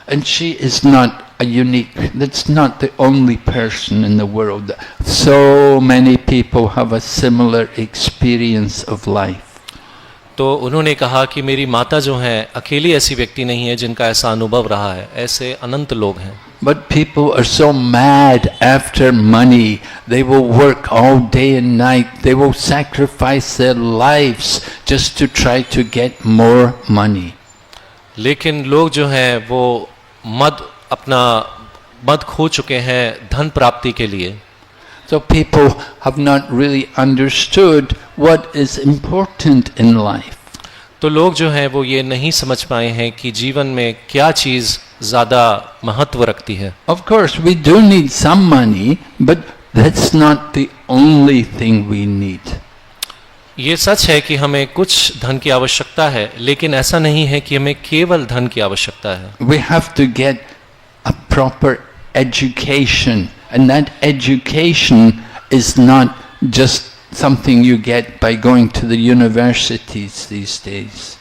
And she is not a unique, that's not the only person in the world. So many people have a similar experience of life. तो उन्होंने कहा कि मेरी माता जो है अकेली ऐसी व्यक्ति नहीं है जिनका ऐसा अनुभव रहा है, ऐसे अनंत लोग हैं. But people are so mad after money. They will work all day and night. They will sacrifice their lives just to try to get more money. लेकिन लोग जो हैं वो अपना मद खो चुके हैं धन प्राप्ति के लिए. So people have not really understood what is important in life. तो लोग जो हैं वो ये नहीं समझ पाए हैं कि जीवन में क्या चीज़ ज़्यादा महत्व रखती है. Of course we do need some money, but that's not the only thing we need. ये सच है कि हमें कुछ धन की आवश्यकता है, लेकिन ऐसा नहीं है कि हमें केवल धन की आवश्यकता है. We have to get a proper education, and that education is not just something you get by going to the universities these days.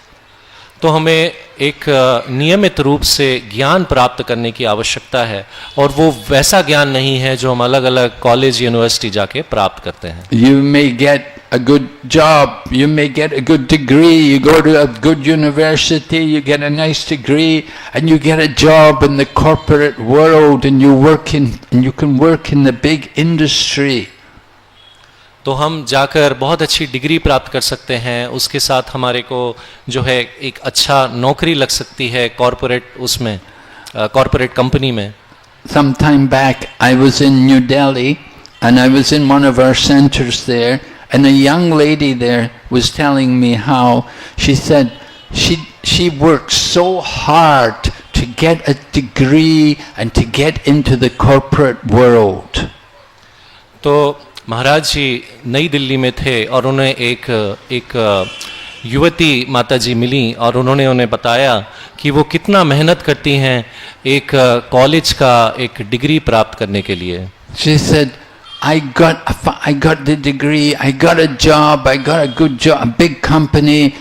तो हमें एक नियमित रूप से ज्ञान प्राप्त करने की आवश्यकता है, और वो वैसा ज्ञान नहीं है जो हम अलग अलग कॉलेज यूनिवर्सिटी जाके प्राप्त करते हैं. You may get a good job, you may get a good degree, you go to a good university, you get a nice degree, and you get a job in the corporate world, and you can work in the big industry. तो हम जाकर बहुत अच्छी degree प्राप्त कर सकते हैं, उसके साथ हमारे को जो है एक अच्छा नौकरी लग सकती है कॉर्पोरेट कंपनी में. Some time back I was in New Delhi and I was in one of our centers there, And a young lady there was telling me how she said she worked so hard to get a degree and to get into the corporate world. तो महाराज जी नई दिल्ली में थे और उन्हें एक युवती माता जी मिली और उन्होंने उन्हें बताया कि वो कितना मेहनत करती हैं एक कॉलेज का एक डिग्री प्राप्त करने के लिए. She said, I got the degree, I got a job, I got a good job, a big company,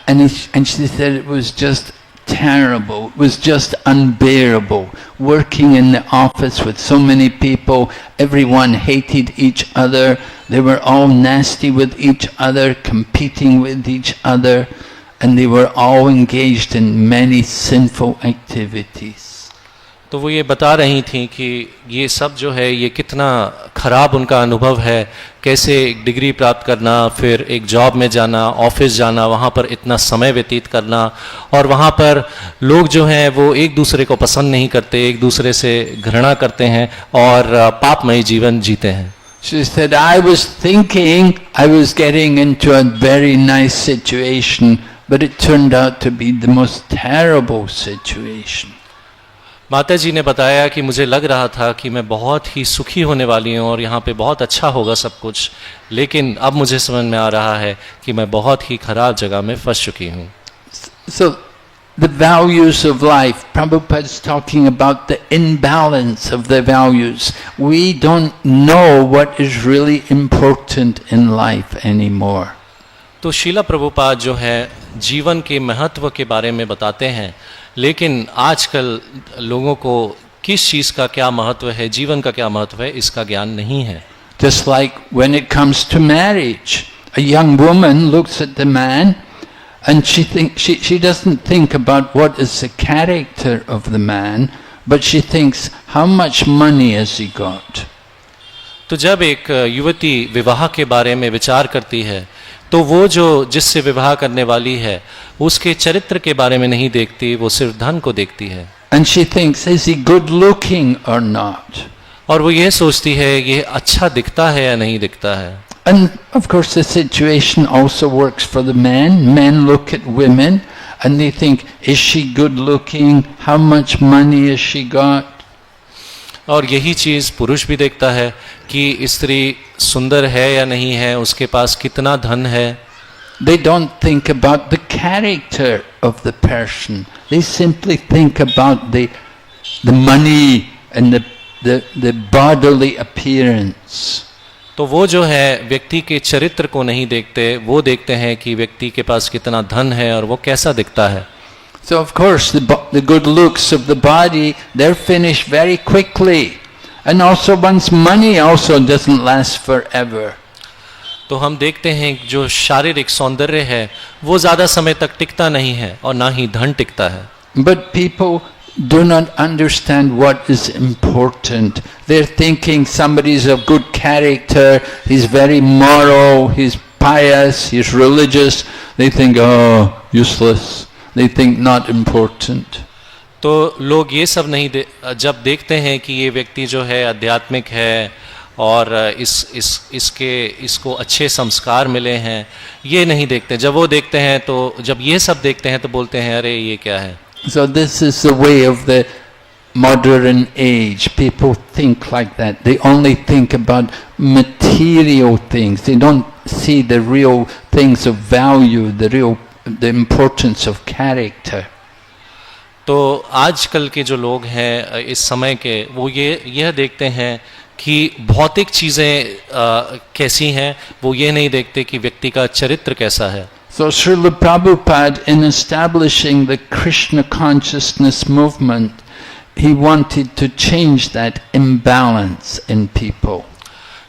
and she said it was just terrible, it was just unbearable, working in the office with so many people, everyone hated each other, they were all nasty with each other, competing with each other, and they were all engaged in many sinful activities. तो वो ये बता रही थी कि ये सब जो है ये कितना ख़राब उनका अनुभव है, कैसे एक डिग्री प्राप्त करना, फिर एक जॉब में जाना, ऑफिस जाना, वहाँ पर इतना समय व्यतीत करना, और वहाँ पर लोग जो हैं वो एक दूसरे को पसंद नहीं करते, एक दूसरे से घृणा करते हैं और पापमय जीवन जीते हैं. She said, I was thinking I was getting into a very nice situation, but it turned out to be the most terrible situation. माता जी ने बताया कि मुझे लग रहा था कि मैं बहुत ही सुखी होने वाली हूँ और यहाँ पे बहुत अच्छा होगा सब कुछ, लेकिन अब मुझे समझ में आ रहा है कि मैं बहुत ही खराब जगह में फंस चुकी हूँ. So the values of life, Prabhupada is talking about the imbalance of the values. We don't know what is really important in life anymore. तो शीला प्रभुपाद जो है जीवन के महत्व के बारे में बताते हैं, लेकिन आजकल लोगों को किस चीज़ का क्या महत्व है, जीवन का क्या महत्व है, इसका ज्ञान नहीं है. Just like when it comes to marriage, a young woman looks at the man and she doesn't think about what is the character of the man, but she thinks how much money has he got. तो जब एक युवती विवाह के बारे में विचार करती है तो वो जो जिससे विवाह करने वाली है उसके चरित्र के बारे में नहीं देखती, वो सिर्फ धन को देखती है. And she thinks, is he good looking or not? और वो ये सोचती है ये अच्छा दिखता है या नहीं दिखता है. And of course the situation also works for the men. Men look at women and they think, is she good looking? How much money has she got? और यही चीज़ पुरुष भी देखता है कि स्त्री सुंदर है या नहीं है, उसके पास कितना धन है. They don't think about the character of the person. They simply think about the money and the bodily appearance. तो वो जो है व्यक्ति के चरित्र को नहीं देखते, वो देखते हैं कि व्यक्ति के पास कितना धन है और वो कैसा दिखता है. So of course the good looks of the body, they're finished very quickly. And also one's money also doesn't last forever. तो हम देखते हैं जो शारीरिक सौंदर्य है वो ज़्यादा समय तक टिकता नहीं है और ना ही धन टिकता है. But people do not understand what is important. They're thinking somebody's of good character, he's very moral, he's pious, he's religious. They think, oh, useless. They think not important. तो लोग ये सब नहीं जब देखते हैं कि ये व्यक्ति जो है आध्यात्मिक है और इसको अच्छे संस्कार मिले हैं, ये नहीं देखते. जब वो देखते हैं तो जब ये सब देखते हैं तो बोलते हैं अरे ये क्या है. So this is the way of the modern age. People think like that. They only think about material things. They don't see the real things of value, the importance of character. तो आजकल के जो लोग हैं इस समय के, वो यह देखते हैं कि भौतिक चीज़ें कैसी हैं, वो ये नहीं देखते कि व्यक्ति का चरित्र कैसा है. So Srila Prabhupada, in establishing the Krishna consciousness movement, he wanted to change that imbalance in people.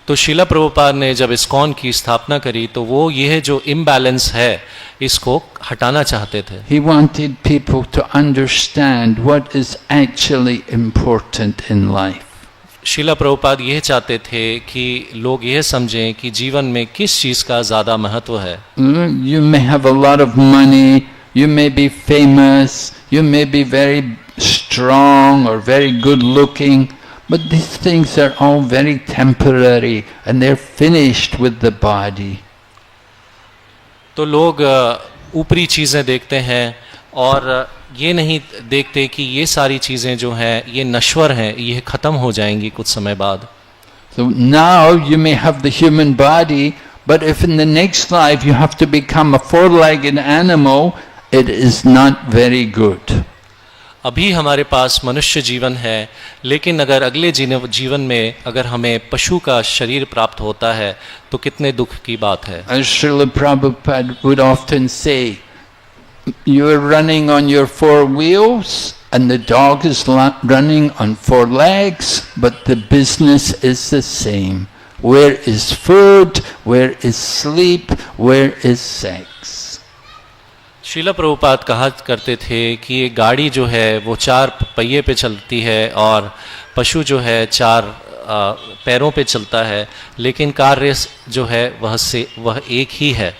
तो शीला प्रभुपाद ने जब इस्कॉन की स्थापना करी तो वो यह जो इम्बैलेंस है इसको हटाना चाहते थे. He wanted people to understand what is actually important in life. Sheila Prabhupada यह चाहते थे कि लोग यह समझें कि जीवन में किस चीज़ का ज़्यादा महत्व है. You may have a lot of money, you may be famous, you may be very strong or very good looking, but these things are all very temporary and they're finished with the body. तो लोग ऊपरी चीज़ें देखते हैं और ये नहीं देखते कि ये सारी चीज़ें जो हैं ये नश्वर हैं, ये ख़त्म हो जाएंगी कुछ समय बाद. So now you may have the human body, but if in the next life you have to become a four-legged animal, it is not very good. अभी हमारे पास मनुष्य जीवन है, लेकिन अगर अगले जीवन में अगर हमें पशु का शरीर प्राप्त होता है तो कितने दुख की बात है. As Srila Prabhupada would often say, you are running on your four wheels and the dog is running on four legs, but the business is the same. Where is food? Where is sleep? Where is sex? Srila Prabhupada कहा करते थे कि ये गाड़ी जो है वो चार पहिए पे चलती है और पशु जो है चार पैरों पे चलता है, लेकिन कार्य जो है वह एक ही है,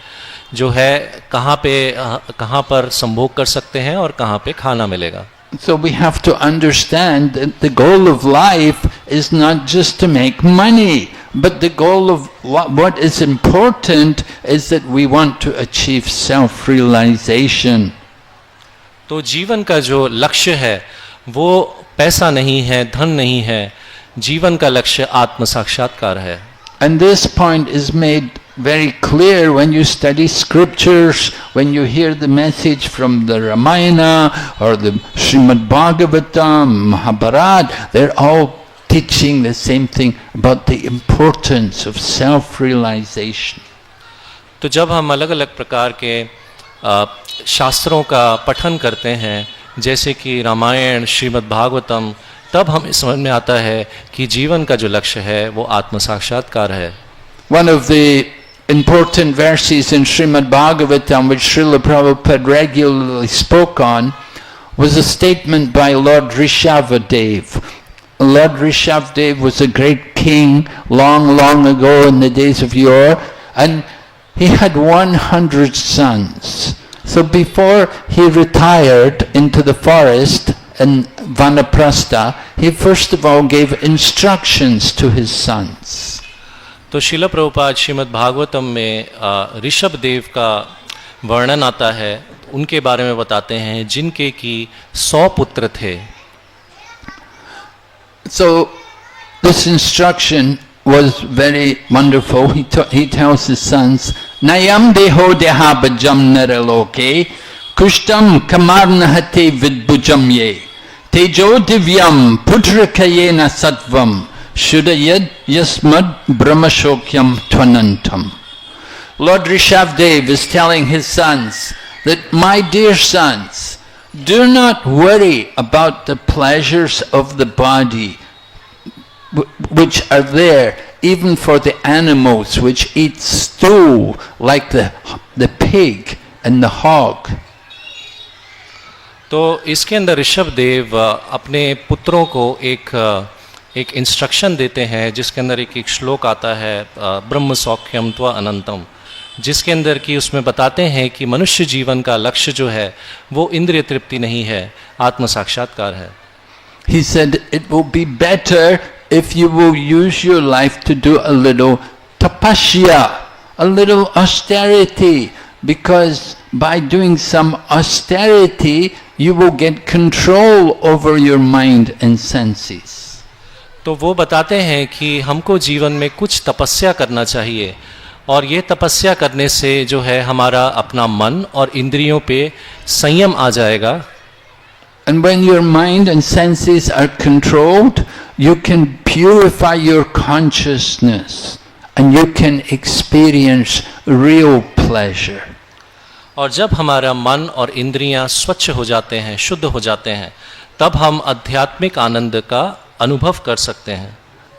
जो है कहाँ पर संभोग कर सकते हैं और कहाँ पे खाना मिलेगा. So we have to understand that the goal of life is not just to make money, but the goal of what is important is that we want to achieve self-realization. तो जीवन का जो लक्ष्य है वो पैसा नहीं है, धन नहीं है. जीवन का लक्ष्य आत्म साक्षात्कार है. And this point is made very clear when you study scriptures, when you hear the message from the Ramayana or the Srimad Bhagavatam, Mahabharata, they're all teaching the same thing about the importance of self-realization. तो जब हम अलग अलग प्रकार के शास्त्रों का पठन करते हैं, जैसे कि रामायण, श्रीमद् भागवतम, तब हमें समझ में आता है कि जीवन का जो लक्ष्य है वो आत्म साक्षात्कार है. One of the important verses in Srimad Bhagavatam which Srila Prabhupada regularly spoke on was a statement by Lord Rishabhadev. Lord Rishabhadev was a great king long ago in the days of yore, and he had 100 sons. So before he retired into the forest in Vanaprastha, he first of all gave instructions to his sons. तो श्रील प्रभुपाद श्रीमद् भागवतम में ऋषभ देव का वर्णन आता है. उनके बारे में बताते हैं जिनके की 100 पुत्र थे. So this instruction was very wonderful. He tells his sons, Nayam deho dehabajam naraloke kushtam kamarnahate vidbujam ye tejo divyam putrakayena sattvam Shudayad yasmad brahmashokyam tvanantam. Lord Rishabhadev is telling his sons that, my dear sons, do not worry about the pleasures of the body which are there even for the animals which eat stew like the pig and the hog. तो इसके अंदर ऋषभ देव अपने पुत्रों को एक instruction देते हैं जिसके अंदर एक श्लोक आता है ब्रह्म सौख्यम त्व अनंतम, जिसके अंदर कि उसमें बताते हैं कि मनुष्य जीवन का लक्ष्य जो है वो इंद्रिय तृप्ति नहीं है, आत्म साक्षात्कार है. He said it will be better if you will use your life to do a little tapasya, a little austerity, because by doing some austerity you will get control over your mind and senses. तो वो बताते हैं कि हमको जीवन में कुछ तपस्या करना चाहिए और ये तपस्या करने से जो है हमारा अपना मन और इंद्रियों पे संयम आ जाएगा. And when your mind and senses are controlled, you can purify your consciousness and you can experience real pleasure. और जब हमारा मन और इंद्रियां स्वच्छ हो जाते हैं, शुद्ध हो जाते हैं, तब हम आध्यात्मिक आनंद का अनुभव कर सकते हैं.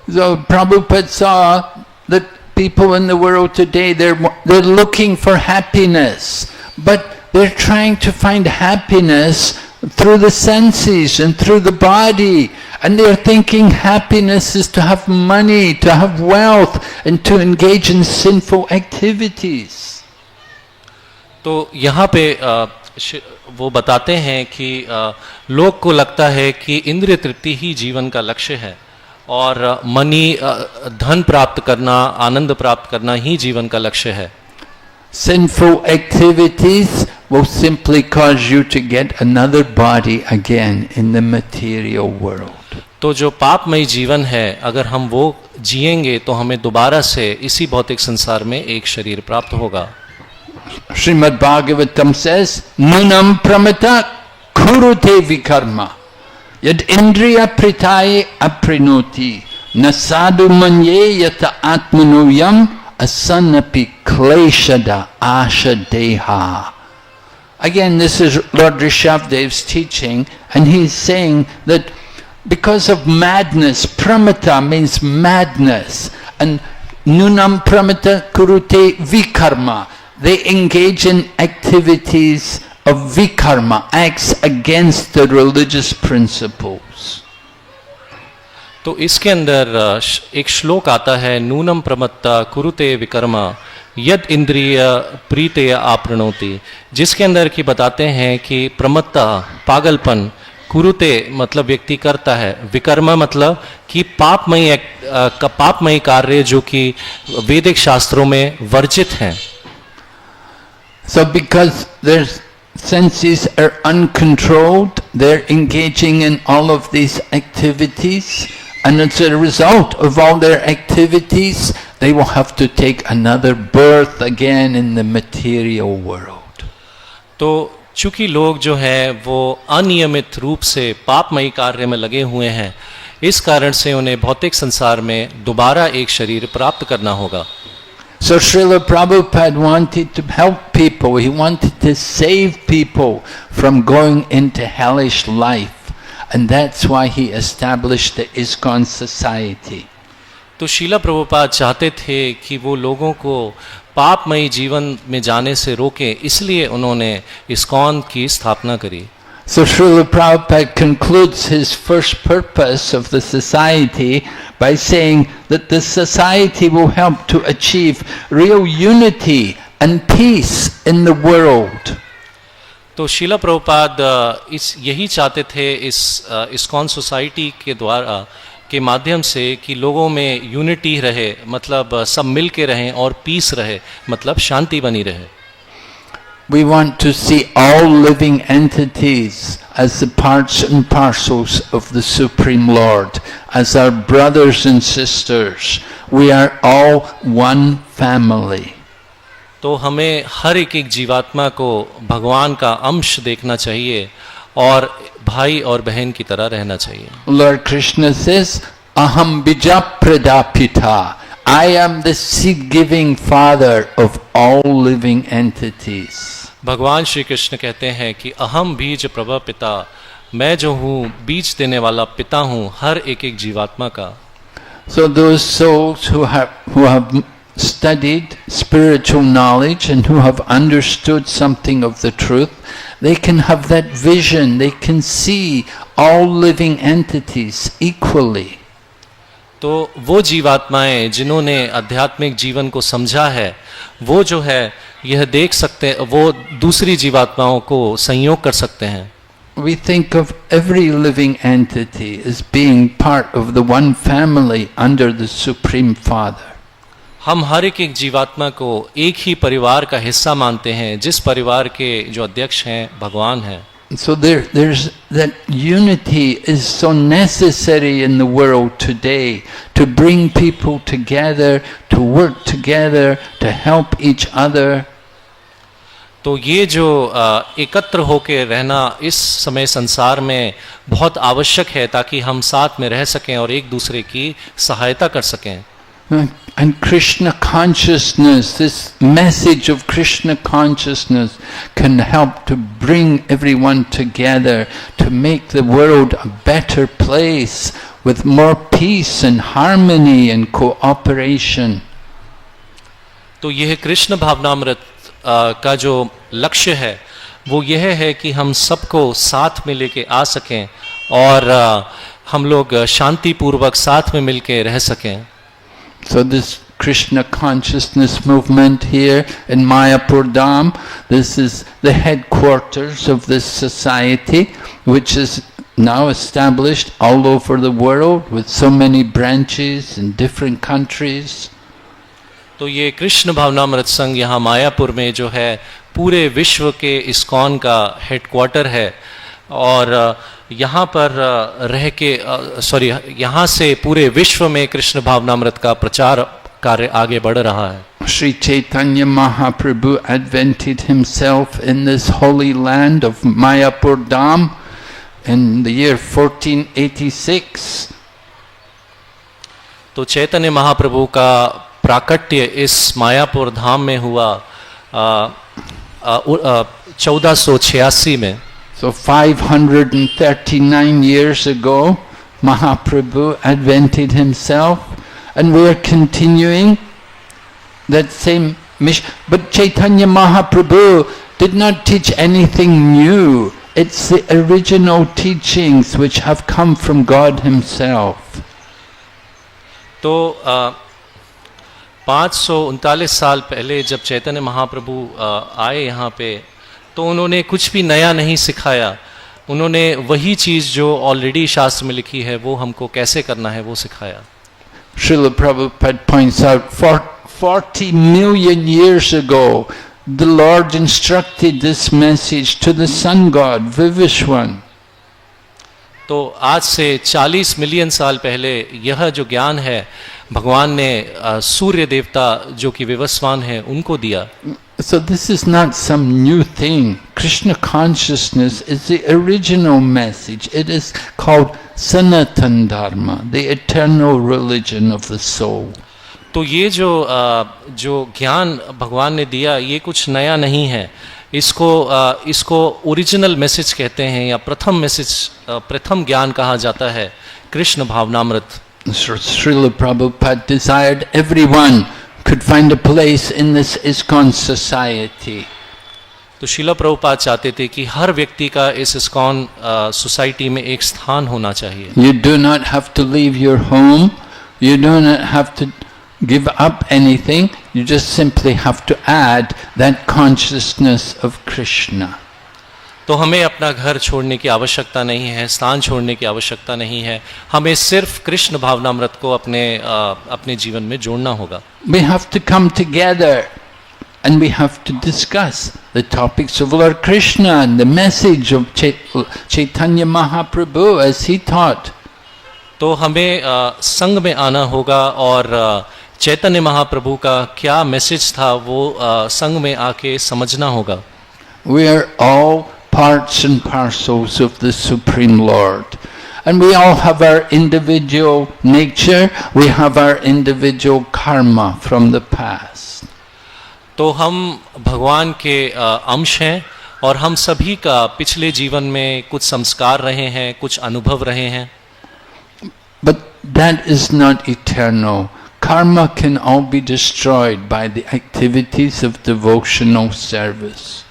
So Prabhupada saw that people in the world today, they're looking for happiness, but they're trying to find happiness through the senses and through the body, and they're thinking happiness is to have money, to have wealth, and to engage in sinful activities. तो यहाँ पे वो बताते हैं कि लोग को लगता है कि इंद्रिय तृप्ति ही जीवन का लक्ष्य है और धन प्राप्त करना, आनंद प्राप्त करना ही जीवन का लक्ष्य है. Sinful activities will simply cause you to get another body again in the material world. तो जो पापमय जीवन है, अगर हम वो जिएंगे तो हमें दोबारा से इसी भौतिक संसार में एक शरीर प्राप्त होगा. Srimad Bhagavatam says, Nunam pramata kurute vikarma yad indriya pritaye aprinoti nasadu manye yata atmanuyam asanapi kleshada ashadeha. Again, this is Lord Rishabdev's teaching, and he's saying that because of madness, pramata means madness, and nunam pramata kurute vikarma, they engage in activities of vikarma, acts against the religious principles. तो इसके अंदर एक श्लोक आता है, नूनम प्रमत्ता कुरुते विकर्मा यद इंद्रिय प्रीते आपृणोति, जिसके अंदर की बताते हैं कि प्रमत्ता पागलपन, कुरुते मतलब व्यक्ति करता है, विकर्मा मतलब कि पापमयी कार्य जो कि वैदिक शास्त्रों में वर्जित हैं. So because their senses are uncontrolled, they're engaging in all of these activities, and as a result of all their activities, they will have to take another birth again in the material world. तो चूंकि लोग जो हैं वो अनियमित रूप से पापमयी कार्य में लगे हुए हैं, इस कारण से उन्हें भौतिक संसार में दोबारा एक शरीर प्राप्त करना होगा. So Srila Prabhupada wanted to help people, he wanted to save people from going into hellish life, and that's why he established the ISKCON society. तो शीला प्रभुपाद चाहते थे कि वो लोगों को पापमयी जीवन में जाने से रोके, इसलिए उन्होंने इस्कॉन की स्थापना करी. So Srila Prabhupada concludes his first purpose of the society by saying that the society will help to achieve real unity and peace in the world. तो शीला प्रभुपाद यही चाहते थे इस इस्कॉन सोसाइटी के द्वारा के माध्यम से कि लोगों में यूनिटी रहे, मतलब सब मिल के रहें, और पीस रहे मतलब शांति बनी रहे. We want to see all living entities as the parts and parcels of the Supreme Lord, as our brothers and sisters. We are all one family. तो हमें हर एक जीवात्मा को भगवान का अंश देखना चाहिए और भाई और बहन की तरह रहना चाहिए. Lord Krishna says, Aham Bijapradapita. I am the seed-giving father of all living entities. भगवान श्री कृष्ण कहते हैं कि अहम बीज प्रभा पिता, मैं जो हूँ बीज देने वाला पिता हूँ हर एक जीवात्मा का. So those souls who have studied spiritual knowledge and who have understood something of the truth, they can have that vision, they can see all living entities equally. तो वो जीवात्माएं जिन्होंने आध्यात्मिक जीवन को समझा है, वो जो है यह देख सकते, वो दूसरी जीवात्माओं को संयोग कर सकते हैं. We think of every living entity as being part of the one family under the Supreme Father. हम हर एक जीवात्मा को एक ही परिवार का हिस्सा मानते हैं, जिस परिवार के जो अध्यक्ष हैं भगवान हैं. So there's that unity is so necessary in the world today to bring people together, to work together, to help each other. तो ये जो एकत्र होकर रहना इस समय संसार में बहुत आवश्यक है, ताकि हम साथ में रह सकें और एक दूसरे की सहायता कर सकें. And Krishna consciousness, this message of Krishna consciousness can help to bring everyone together to make the world a better place with more peace and harmony and cooperation. तो यह कृष्ण भावनामृत का जो लक्ष्य है वो यह है कि हम सबको साथ में लेके आ सकें और हम लोग शांति पूर्वक साथ में मिलके रह सकें. So this Krishna consciousness movement here in Mayapur Dham, this is the headquarters of this society, which is now established all over the world with so many branches in different countries. तो ये कृष्ण भावनामृत संघ यहाँ मायापुर में जो है पूरे विश्व के इस्कॉन का हेडक्वार्टर है और यहाँ पर रह के यहाँ से पूरे विश्व में कृष्ण भावनामृत का प्रचार कार्य आगे बढ़ रहा है। Sri Chaitanya Mahaprabhu advented himself in this holy land of Mayapur Dham in the year 1486. तो चैतन्य महाप्रभु का प्राकट्य इस मायापुर धाम में हुआ 1486 में। So 539 years ago, Mahaprabhu advented himself, and we are continuing that same mission. But Chaitanya Mahaprabhu did not teach anything new. It's the original teachings which have come from God Himself. तो 539 साल पहले जब चैतन्य महाप्रभु आए यहाँ पे तो उन्होंने कुछ भी नया नहीं सिखाया। उन्होंने वही चीज़ जो ऑलरेडी शास्त्र में लिखी है वो हमको कैसे करना है वो सिखाया। Srila Prabhupada points out 40 million years ago the Lord instructed this message to the sun god Vivishwan. तो आज से 40 मिलियन साल पहले यह जो ज्ञान है भगवान ने सूर्य देवता जो कि विवस्वान है उनको दिया। So this is not some new thing. Krishna consciousness is the original message. It is called Sanatan Dharma, the eternal religion of the soul. तो ये जो ज्ञान भगवान ने दिया ये कुछ नया नहीं है। इसको ओरिजिनल मैसेज कहते हैं या प्रथम ज्ञान कहा जाता है, Krishna भावनामृत। Srila Prabhupada desired everyone could find a place in this ISKCON society. तो श्रील प्रभुपाद चाहते थे कि हर व्यक्ति का इस ISKCON सोसाइटी में एक स्थान होना चाहिए। You do not have to leave your home. You do not have to give up anything. You just simply have to add that consciousness of Krishna. तो हमें अपना घर छोड़ने की आवश्यकता नहीं है, स्थान छोड़ने की आवश्यकता नहीं है, हमें सिर्फ कृष्ण भावनामृत को अपने जीवन में जोड़ना होगा। We have to come together and we have to discuss the topics of Lord Krishna and the message of Chaitanya Mahaprabhu as he taught. तो हमें संघ में आना होगा और चैतन्य महाप्रभु का क्या मैसेज था वो संघ में आके समझना होगा। We are all parts and parcels of the Supreme Lord. And we all have our individual nature, we have our individual karma from the past. तो हम भगवान के अंश हैं और हम सभी का पिछले जीवन में कुछ संस्कार रहे हैं, कुछ अनुभव रहे हैं। But that is not eternal. Karma can all be destroyed by the activities of devotional service.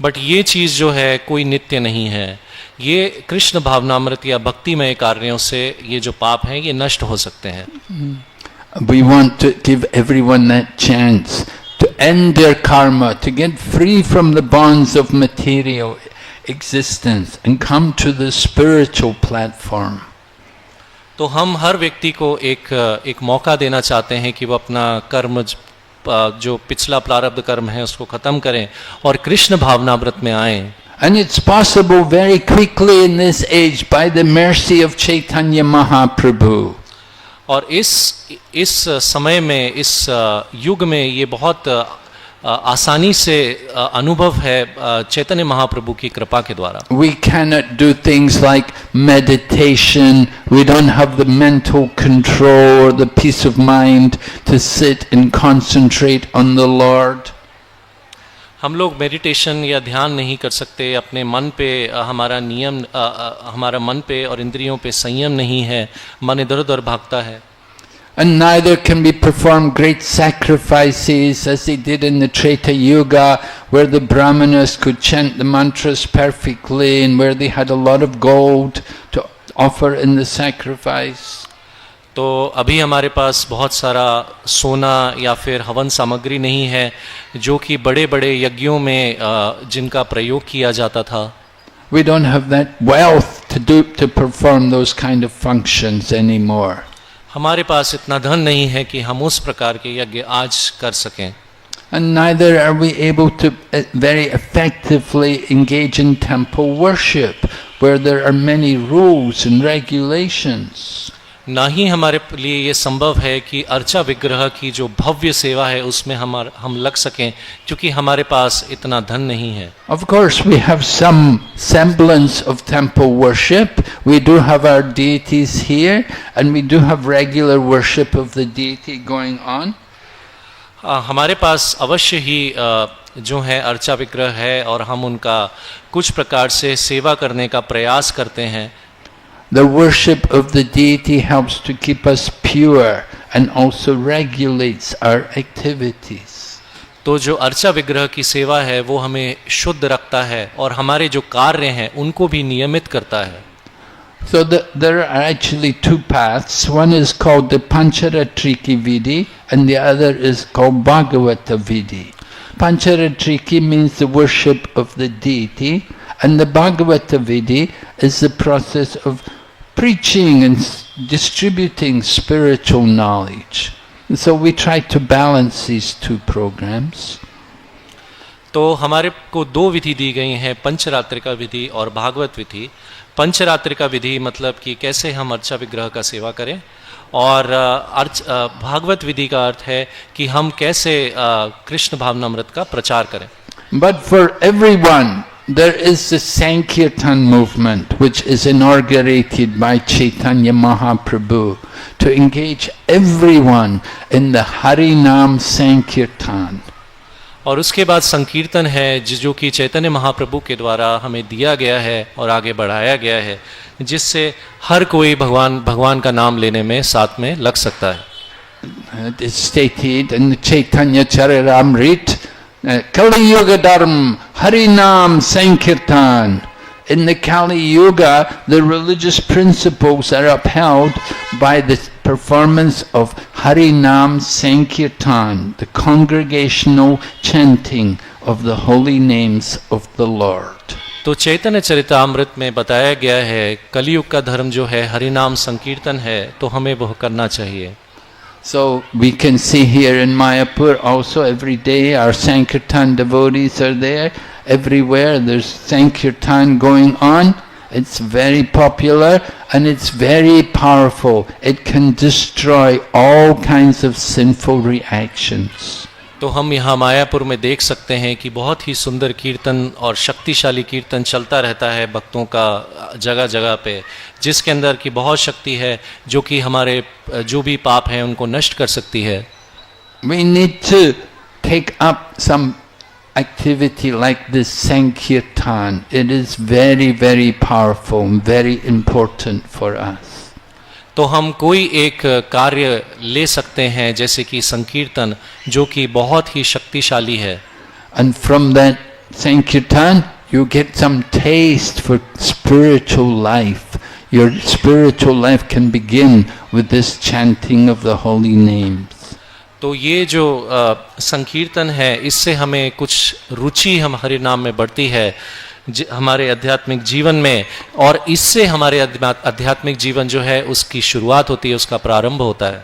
But ये चीज़ जो है कोई नित्य नहीं है। ये कृष्ण भावनामृत या भक्तिमय कार्यों से ये जो पाप हैं ये नष्ट हो सकते हैं। We want to give everyone that chance to end their karma, to get free from the bonds of material existence and come to the spiritual platform. तो हम हर व्यक्ति को एक मौका देना चाहते हैं कि वो अपना कर्म जो पिछला प्रारब्ध कर्म है उसको खत्म करें और कृष्ण भावनामृत में आएं। And it's possible very quickly in this age by the mercy of Chaitanya Mahaprabhu. और इस समय में इस युग में ये बहुत आसानी से अनुभव है चैतन्य महाप्रभु की कृपा के द्वारा। We cannot do things like meditation. We don't have the mental control or the peace of mind to sit and concentrate on the Lord. हम लोग मेडिटेशन या ध्यान नहीं कर सकते, अपने मन पे हमारा मन पे और इंद्रियों पे संयम नहीं है, मन इधर उधर भागता है। And neither can be performed great sacrifices as they did in the Treta Yuga, where the Brahmanas could chant the mantras perfectly and where they had a lot of gold to offer in the sacrifice. तो अभी हमारे पास बहुत सारा सोना या फिर हवन सामग्री नहीं है जो कि बड़े बड़े यज्ञों में जिनका प्रयोग किया जाता था। We don't have that wealth to perform those kind of functions anymore. हमारे पास इतना धन नहीं है कि हम उस प्रकार के यज्ञ आज कर सकें, And neither are we able to very effectively engage in temple worship, where there are many rules and regulations. ना ही हमारे लिए ये संभव है कि अर्चा विग्रह की जो भव्य सेवा है उसमें हम लग सकें, क्योंकि हमारे पास इतना धन नहीं है। Of course, we have some semblance of temple worship. We do have our deities here, and we do have regular worship of the deity going on. हमारे पास अवश्य ही जो है अर्चा विग्रह है और हम उनका कुछ प्रकार से सेवा करने का प्रयास करते हैं। The worship of the deity helps to keep us pure and also regulates our activities. तो जो अर्चा विग्रह की सेवा है वो हमें शुद्ध रखता है और हमारे जो कार्य हैं उनको भी नियमित करता है। So there are actually two paths. One is called the Pancharatriki Vidhi and the other is called Bhagavata Vidhi. Pancharatriki means the worship of the deity, and the Bhagavata Vidhi is the process of preaching and distributing spiritual knowledge. And so we try to balance these two programs. तो हमारे को दो विधि दी गई हैं, पंचरात्रिका विधि और भागवत विधि। पंचरात्रिका विधि मतलब कि कैसे हम अर्चा विग्रह का सेवा करें, और भागवत विधि का अर्थ है कि हम कैसे कृष्ण भावनामृत का प्रचार करें। But for everyone, there is the Sankirtan movement, which is inaugurated by Chaitanya Mahaprabhu to engage everyone in the Harinam Sankirtan. और उसके बाद संकीर्तन है जो कि चैतन्य महाप्रभु के द्वारा हमें दिया गया है और आगे बढ़ाया गया है, जिससे हर कोई भगवान का नाम लेने में साथ में लग सकता है। It is stated in the Chaitanya Charitamrita, Kali Yuga Dharma Harinam Sankirtan. In the Kali Yuga, the religious principles are upheld by the performance of Harinam Sankirtan, the congregational chanting of the holy names of the Lord. तो चैतन्य चरितामृत में बताया गया है कलयुग का धर्म जो है हरिनाम संकीर्तन है, तो हमें वह करना चाहिए। So we can see here in Mayapur also every day our Sankirtan devotees are there. Everywhere there's Sankirtan going on. It's very popular and it's very powerful. It can destroy all kinds of sinful reactions. तो हम यहाँ मायापुर में देख सकते हैं कि बहुत ही सुंदर कीर्तन और शक्तिशाली कीर्तन चलता रहता है भक्तों का जगह जगह पे, जिसके अंदर की बहुत शक्ति है जो कि हमारे जो भी पाप हैं उनको नष्ट कर सकती है। We need to take up some activity like this Sankirtan. It is very, very powerful and very important for us. तो हम कोई एक कार्य ले सकते हैं जैसे कि संकीर्तन, जो कि बहुत ही शक्तिशाली है। And from that Sankirtan you get some taste for spiritual life. Your spiritual life can begin with this chanting of the holy names. तो ये जो संकीर्तन है इससे हमें कुछ रुचि हम हरि नाम में बढ़ती है हमारे आध्यात्मिक जीवन में, और इससे हमारे आध्यात्मिक जीवन जो है उसकी शुरुआत होती है, उसका प्रारंभ होता है।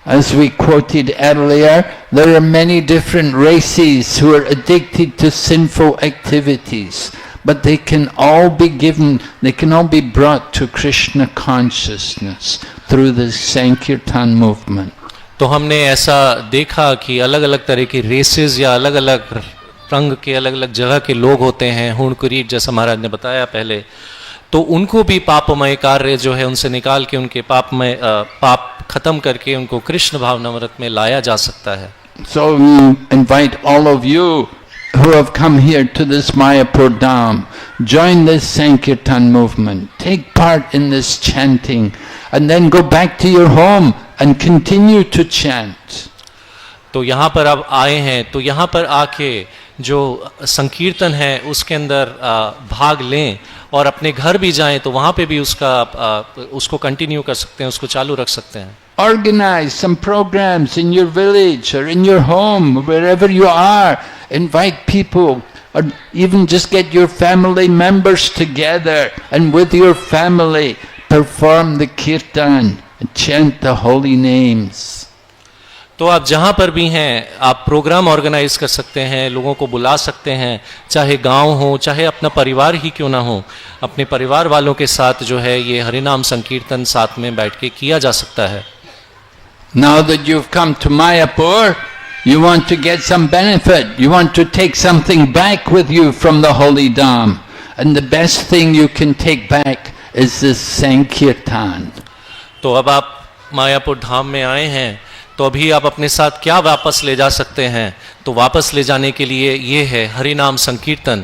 As we quoted earlier, there are many different races who are addicted to sinful activities, but they can all be brought to Krishna consciousness through the Sankirtan movement. तो हमने ऐसा देखा कि अलग अलग तरह की रेसेस या अलग अलग रंग के अलग अलग जगह के लोग होते हैं, हुण कुरीट जैसा महाराज ने बताया पहले, तो उनको भी पापमय कार्य जो है उनसे निकाल के उनके पाप खत्म करके उनको कृष्ण भावनामृत में लाया जा सकता है। So we invite all of you who have come here to this Mayapur Dham, join this Sankirtan movement, take part in this chanting, and then go back to your home and continue to chant. तो यहाँ पर अब आए हैं तो यहाँ पर आके जो संकीर्तन है उसके अंदर भाग लें और अपने घर भी जाएं तो वहाँ पे भी उसको कंटिन्यू कर सकते हैं, उसको चालू रख सकते हैं। Organize some programs in your village or in your home, wherever you are. Invite people, or even just get your family members together and with your family perform the kirtan chant the holy names. तो आप जहाँ पर भी हैं आप programme organise कर सकते हैं, लोगों को बुला सकते हैं, चाहे गांव हो चाहे अपना परिवार ही क्यों ना हो, अपने परिवार वालों के साथ जो है ये हरिनाम संकीर्तन साथ में बैठ के किया जा सकता है। Now that you've come to Mayapur, you want to get some benefit. You want to take something back with you from the holy Dham. And the best thing you can take back is this Sankirtan. तो अब आप मायापुर धाम में आए हैं तो अभी आप अपने साथ क्या वापस ले जा सकते हैं, तो वापस ले जाने के लिए ये है हरिनाम संकीर्तन।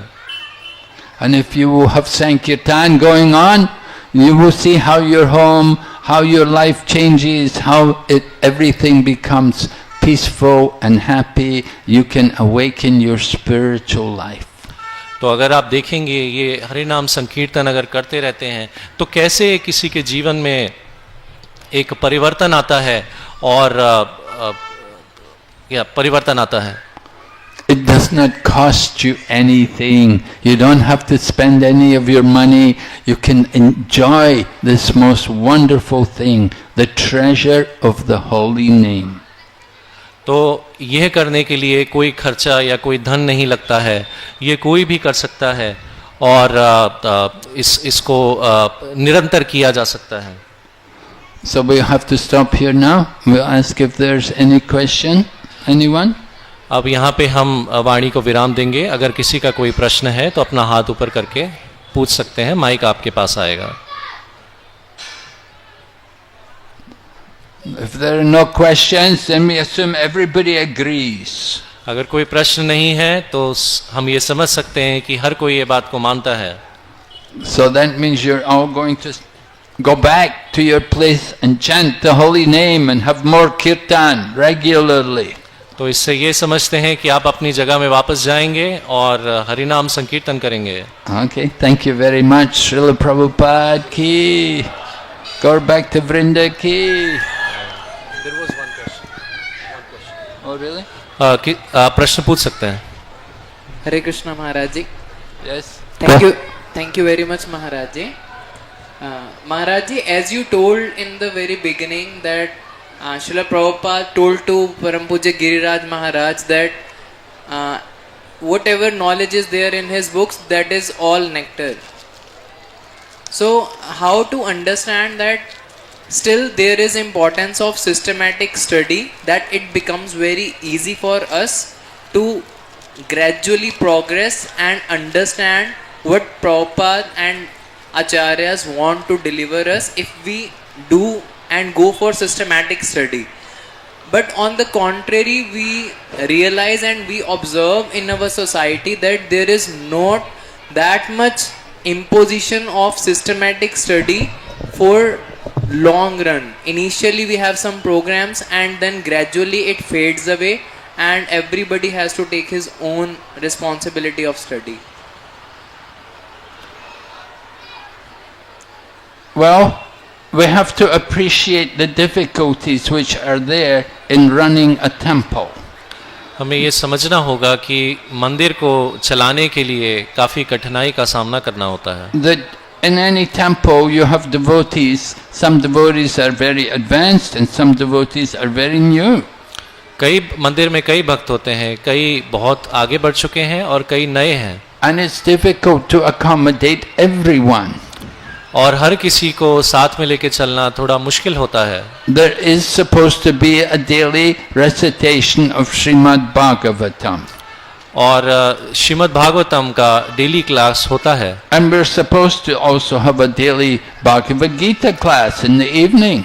And if you have Sankirtan going on, you will see how your home, how your life changes, how everything becomes peaceful and happy. You can awaken your spiritual life. तो अगर आप देखेंगे ये हरिनाम संकीर्तन अगर करते रहते हैं तो कैसे किसी के जीवन में एक परिवर्तन आता है और परिवर्तन आता है। It does not cost you anything. You don't have to spend any of your money. You can enjoy this most wonderful thing, the treasure of the holy name. तो यह करने के लिए कोई खर्चा या कोई धन नहीं लगता है, ये कोई भी कर सकता है और इसको निरंतर किया जा सकता है। So we have to stop here now. We'll ask if there's any question. Anyone? अब यहाँ पे हम वाणी को विराम देंगे। अगर किसी का कोई प्रश्न है तो अपना हाथ ऊपर करके पूछ सकते हैं, माइक आपके पास आएगा। If there are no questions, then we assume everybody agrees. अगर कोई प्रश्न नहीं है तो हम ये समझ सकते हैं कि हर कोई ये बात को मानता है। So that means you're all going to go back to your place and chant the holy name and have more kirtan regularly. तो इससे ये समझते हैं कि आप अपनी जगह में वापस जाएंगे और हरिनाम संकीर्तन करेंगे। Okay, thank you very much. Srila Prabhupada ki. Go back to Vrinda ki. There was one question. Oh really? प्रश्न पूछ सकते हैं। हरे कृष्णा महाराज जी। Yes. Thank you very much Maharaj ji. Maharaj ji, as you told in the very beginning that Srila Prabhupada told to Param Pujya Giriraj Maharaj that whatever knowledge is there in his books, that is all nectar. So how to understand that still there is importance of systematic study, that it becomes very easy for us to gradually progress and understand what Prabhupada and Acharyas want to deliver us if we do and go for systematic study. But on the contrary, we realize and we observe in our society that there is not that much imposition of systematic study for long run. Initially we have some programs and then gradually it fades away and everybody has to take his own responsibility of study. Well, we have to appreciate the difficulties which are there in running a temple. हमें ये समझना होगा कि मंदिर को चलाने के लिए काफ़ी कठिनाई का सामना करना होता है। That in any temple you have devotees. Some devotees are very advanced and some devotees are very new. कई मंदिर में कई भक्त होते हैं, कई बहुत आगे बढ़ चुके हैं और कई नए हैं। And it's difficult to accommodate everyone. और हर किसी को साथ में लेके चलना थोड़ा मुश्किल होता है। There is supposed to be a daily recitation of Srimad Bhagavatam. और श्रीमद् भागवतम का डेली क्लास होता है। And we're supposed to also have a daily Bhagavad Gita class in the evening.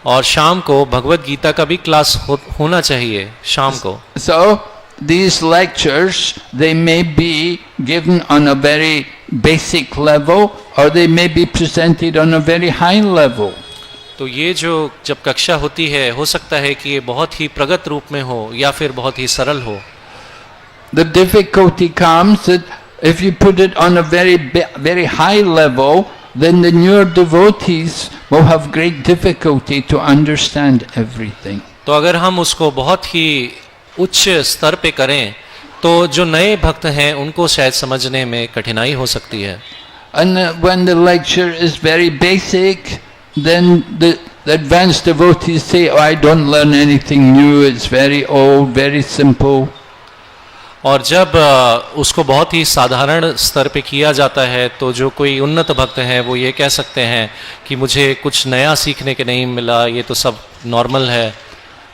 और शाम को भगवत गीता का भी क्लास होना चाहिए शाम को। So these lectures, they may be given on a very basic level or they may be presented on a very high level. तो ये जो जब कक्षा होती है हो सकता है कि ये बहुत ही प्रगत रूप में हो या फिर बहुत ही सरल हो। The difficulty comes that if you put it on a very high level, then the newer devotees will have great difficulty to understand everything. तो अगर हम उसको बहुत ही उच्च स्तर पे करें तो जो नए भक्त हैं उनको शायद समझने में कठिनाई हो सकती है। And when the lecture is very basic, then the advanced devotees say, oh, I don't learn anything new, it's very old, very simple. और जब उसको बहुत ही साधारण स्तर पे किया जाता है तो जो कोई उन्नत भक्त हैं वो ये कह सकते हैं कि मुझे कुछ नया सीखने के नहीं मिला, ये तो सब नॉर्मल है.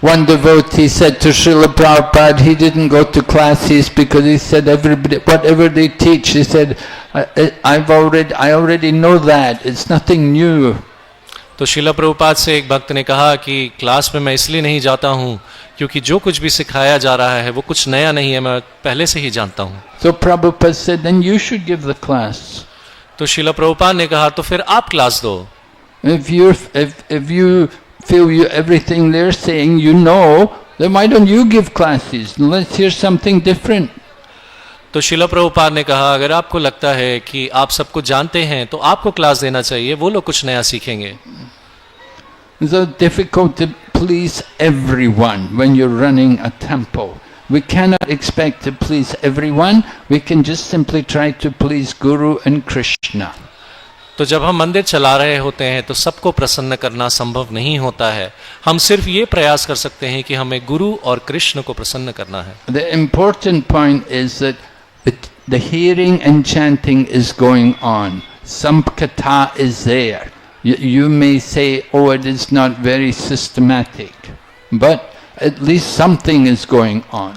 One devotee said to Srila Prabhupada, he didn't go to classes because he said everybody, whatever they teach, he said, I already know that, it's nothing new. तो शिला प्रभुपाद से एक भक्त ने कहा कि क्लास में मैं इसलिए नहीं जाता हूँ क्योंकि जो कुछ भी सिखाया जा रहा है वो कुछ नया नहीं है, मैं पहले से ही जानता हूँ. So Prabhupada said, then you should give the class. तो शिला प्रभुपाद ने कहा तो फिर आप क्लास दो. If you feel everything they're saying you know, then why don't you give classes? Let's hear something different. तो शिला प्रभुपाद ने कहा अगर आपको लगता है कि आप सब कुछ जानते हैं तो आपको क्लास देना चाहिए, वो लोग कुछ नया सीखेंगे. It's so difficult to please everyone when you're running a temple. We cannot expect to please everyone. We can just simply try to please Guru and Krishna. तो जब हम मंदिर चला रहे होते हैं तो सबको प्रसन्न करना संभव नहीं होता है. हम सिर्फ ये प्रयास कर सकते हैं कि हमें गुरु और कृष्ण को प्रसन्न करना है. The important point is that the hearing and chanting is going on. Some katha is there. You may say, oh, it is not very systematic, but at least something is going on.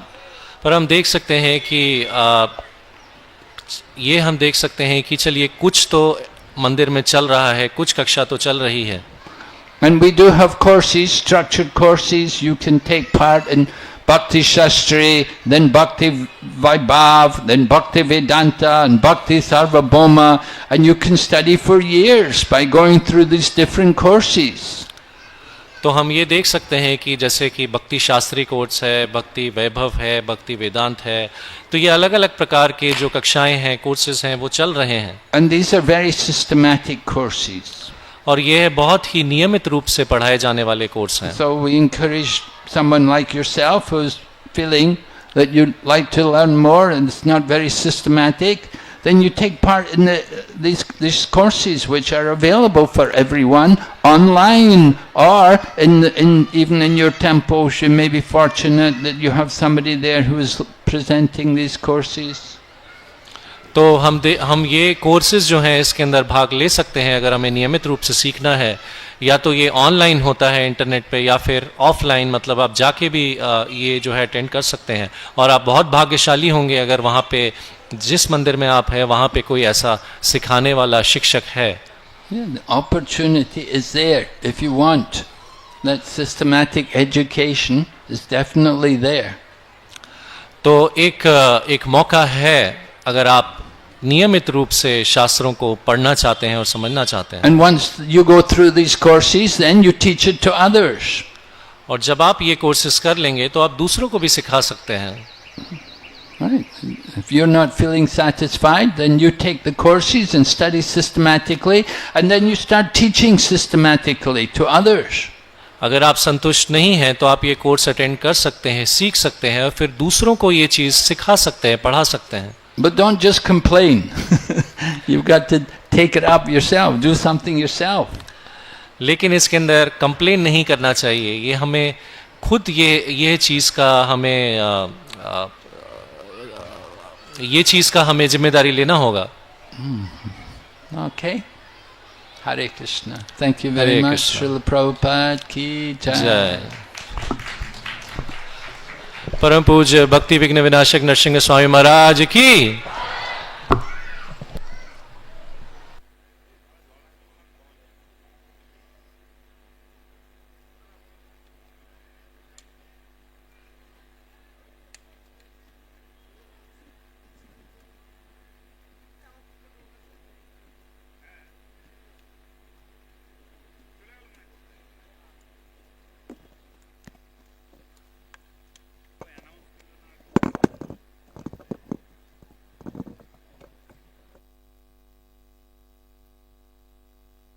पर हम देख सकते हैं कि ये हम देख सकते हैं कि चलिए कुछ तो मंदिर में चल रहा है, कुछ कक्षा तो चल रही है. And we do have courses, structured courses. You can take part in Bhakti Shastri, then Bhakti Vaibhav, then Bhakti Vedanta, and Bhakti Sarvabhauma, and you can study for years by going through these different courses. तो हम ये देख सकते हैं कि जैसे कि भक्ति शास्त्री कोर्स है, भक्ति वैभव है, भक्ति वेदांत है, तो ये अलग अलग प्रकार के जो कक्षाएं हैं, कोर्सेज हैं, वो चल रहे हैं. And these are very systematic courses. और ये बहुत ही नियमित रूप से पढ़ाए जाने वाले कोर्स हैं. So we encourage someone like yourself who's feeling that you'd like to learn more and it's not very systematic, then you take part in these courses which are available for everyone online or even in your temples. You may be fortunate that you have somebody there who is presenting these courses. तो हम ये courses जो हैं इसके अंदर भाग ले सकते हैं अगर हमें नियमित रूप से सीखना है. या तो ये ऑनलाइन होता है इंटरनेट पे या फिर ऑफलाइन, मतलब आप जाके भी ये जो है अटेंड कर सकते हैं. और आप बहुत भाग्यशाली होंगे अगर वहाँ पे जिस मंदिर में आप हैं वहाँ पे कोई ऐसा सिखाने वाला शिक्षक है. The opportunity is there if you want. That systematic education is definitely there. तो एक मौका है अगर आप नियमित रूप से शास्त्रों को पढ़ना चाहते हैं और समझना चाहते हैं. And once you go through these courses, then you teach it to others. और जब आप ये कोर्सेज कर लेंगे तो आप दूसरों को भी सिखा सकते हैं. Right. If you're not feeling satisfied, then you take the courses and study systematically, and then you start teaching systematically to others. अगर आप संतुष्ट नहीं हैं तो आप ये कोर्स अटेंड कर सकते हैं, सीख सकते हैं और फिर दूसरों को ये चीज़ सिखा सकते हैं, पढ़ा सकते हैं. But don't just complain. You've got to take it up yourself, do something yourself. लेकिन इसके अंदर कंप्लेन नहीं करना चाहिए. ये हमें खुद ये चीज़ का हमें जिम्मेदारी लेना होगा. Okay. Hare Krishna. Thank you very much. Srila Prabhupada ki jai. परम पूज्य भक्ति विघ्न विनाशक नरसिंह स्वामी महाराज की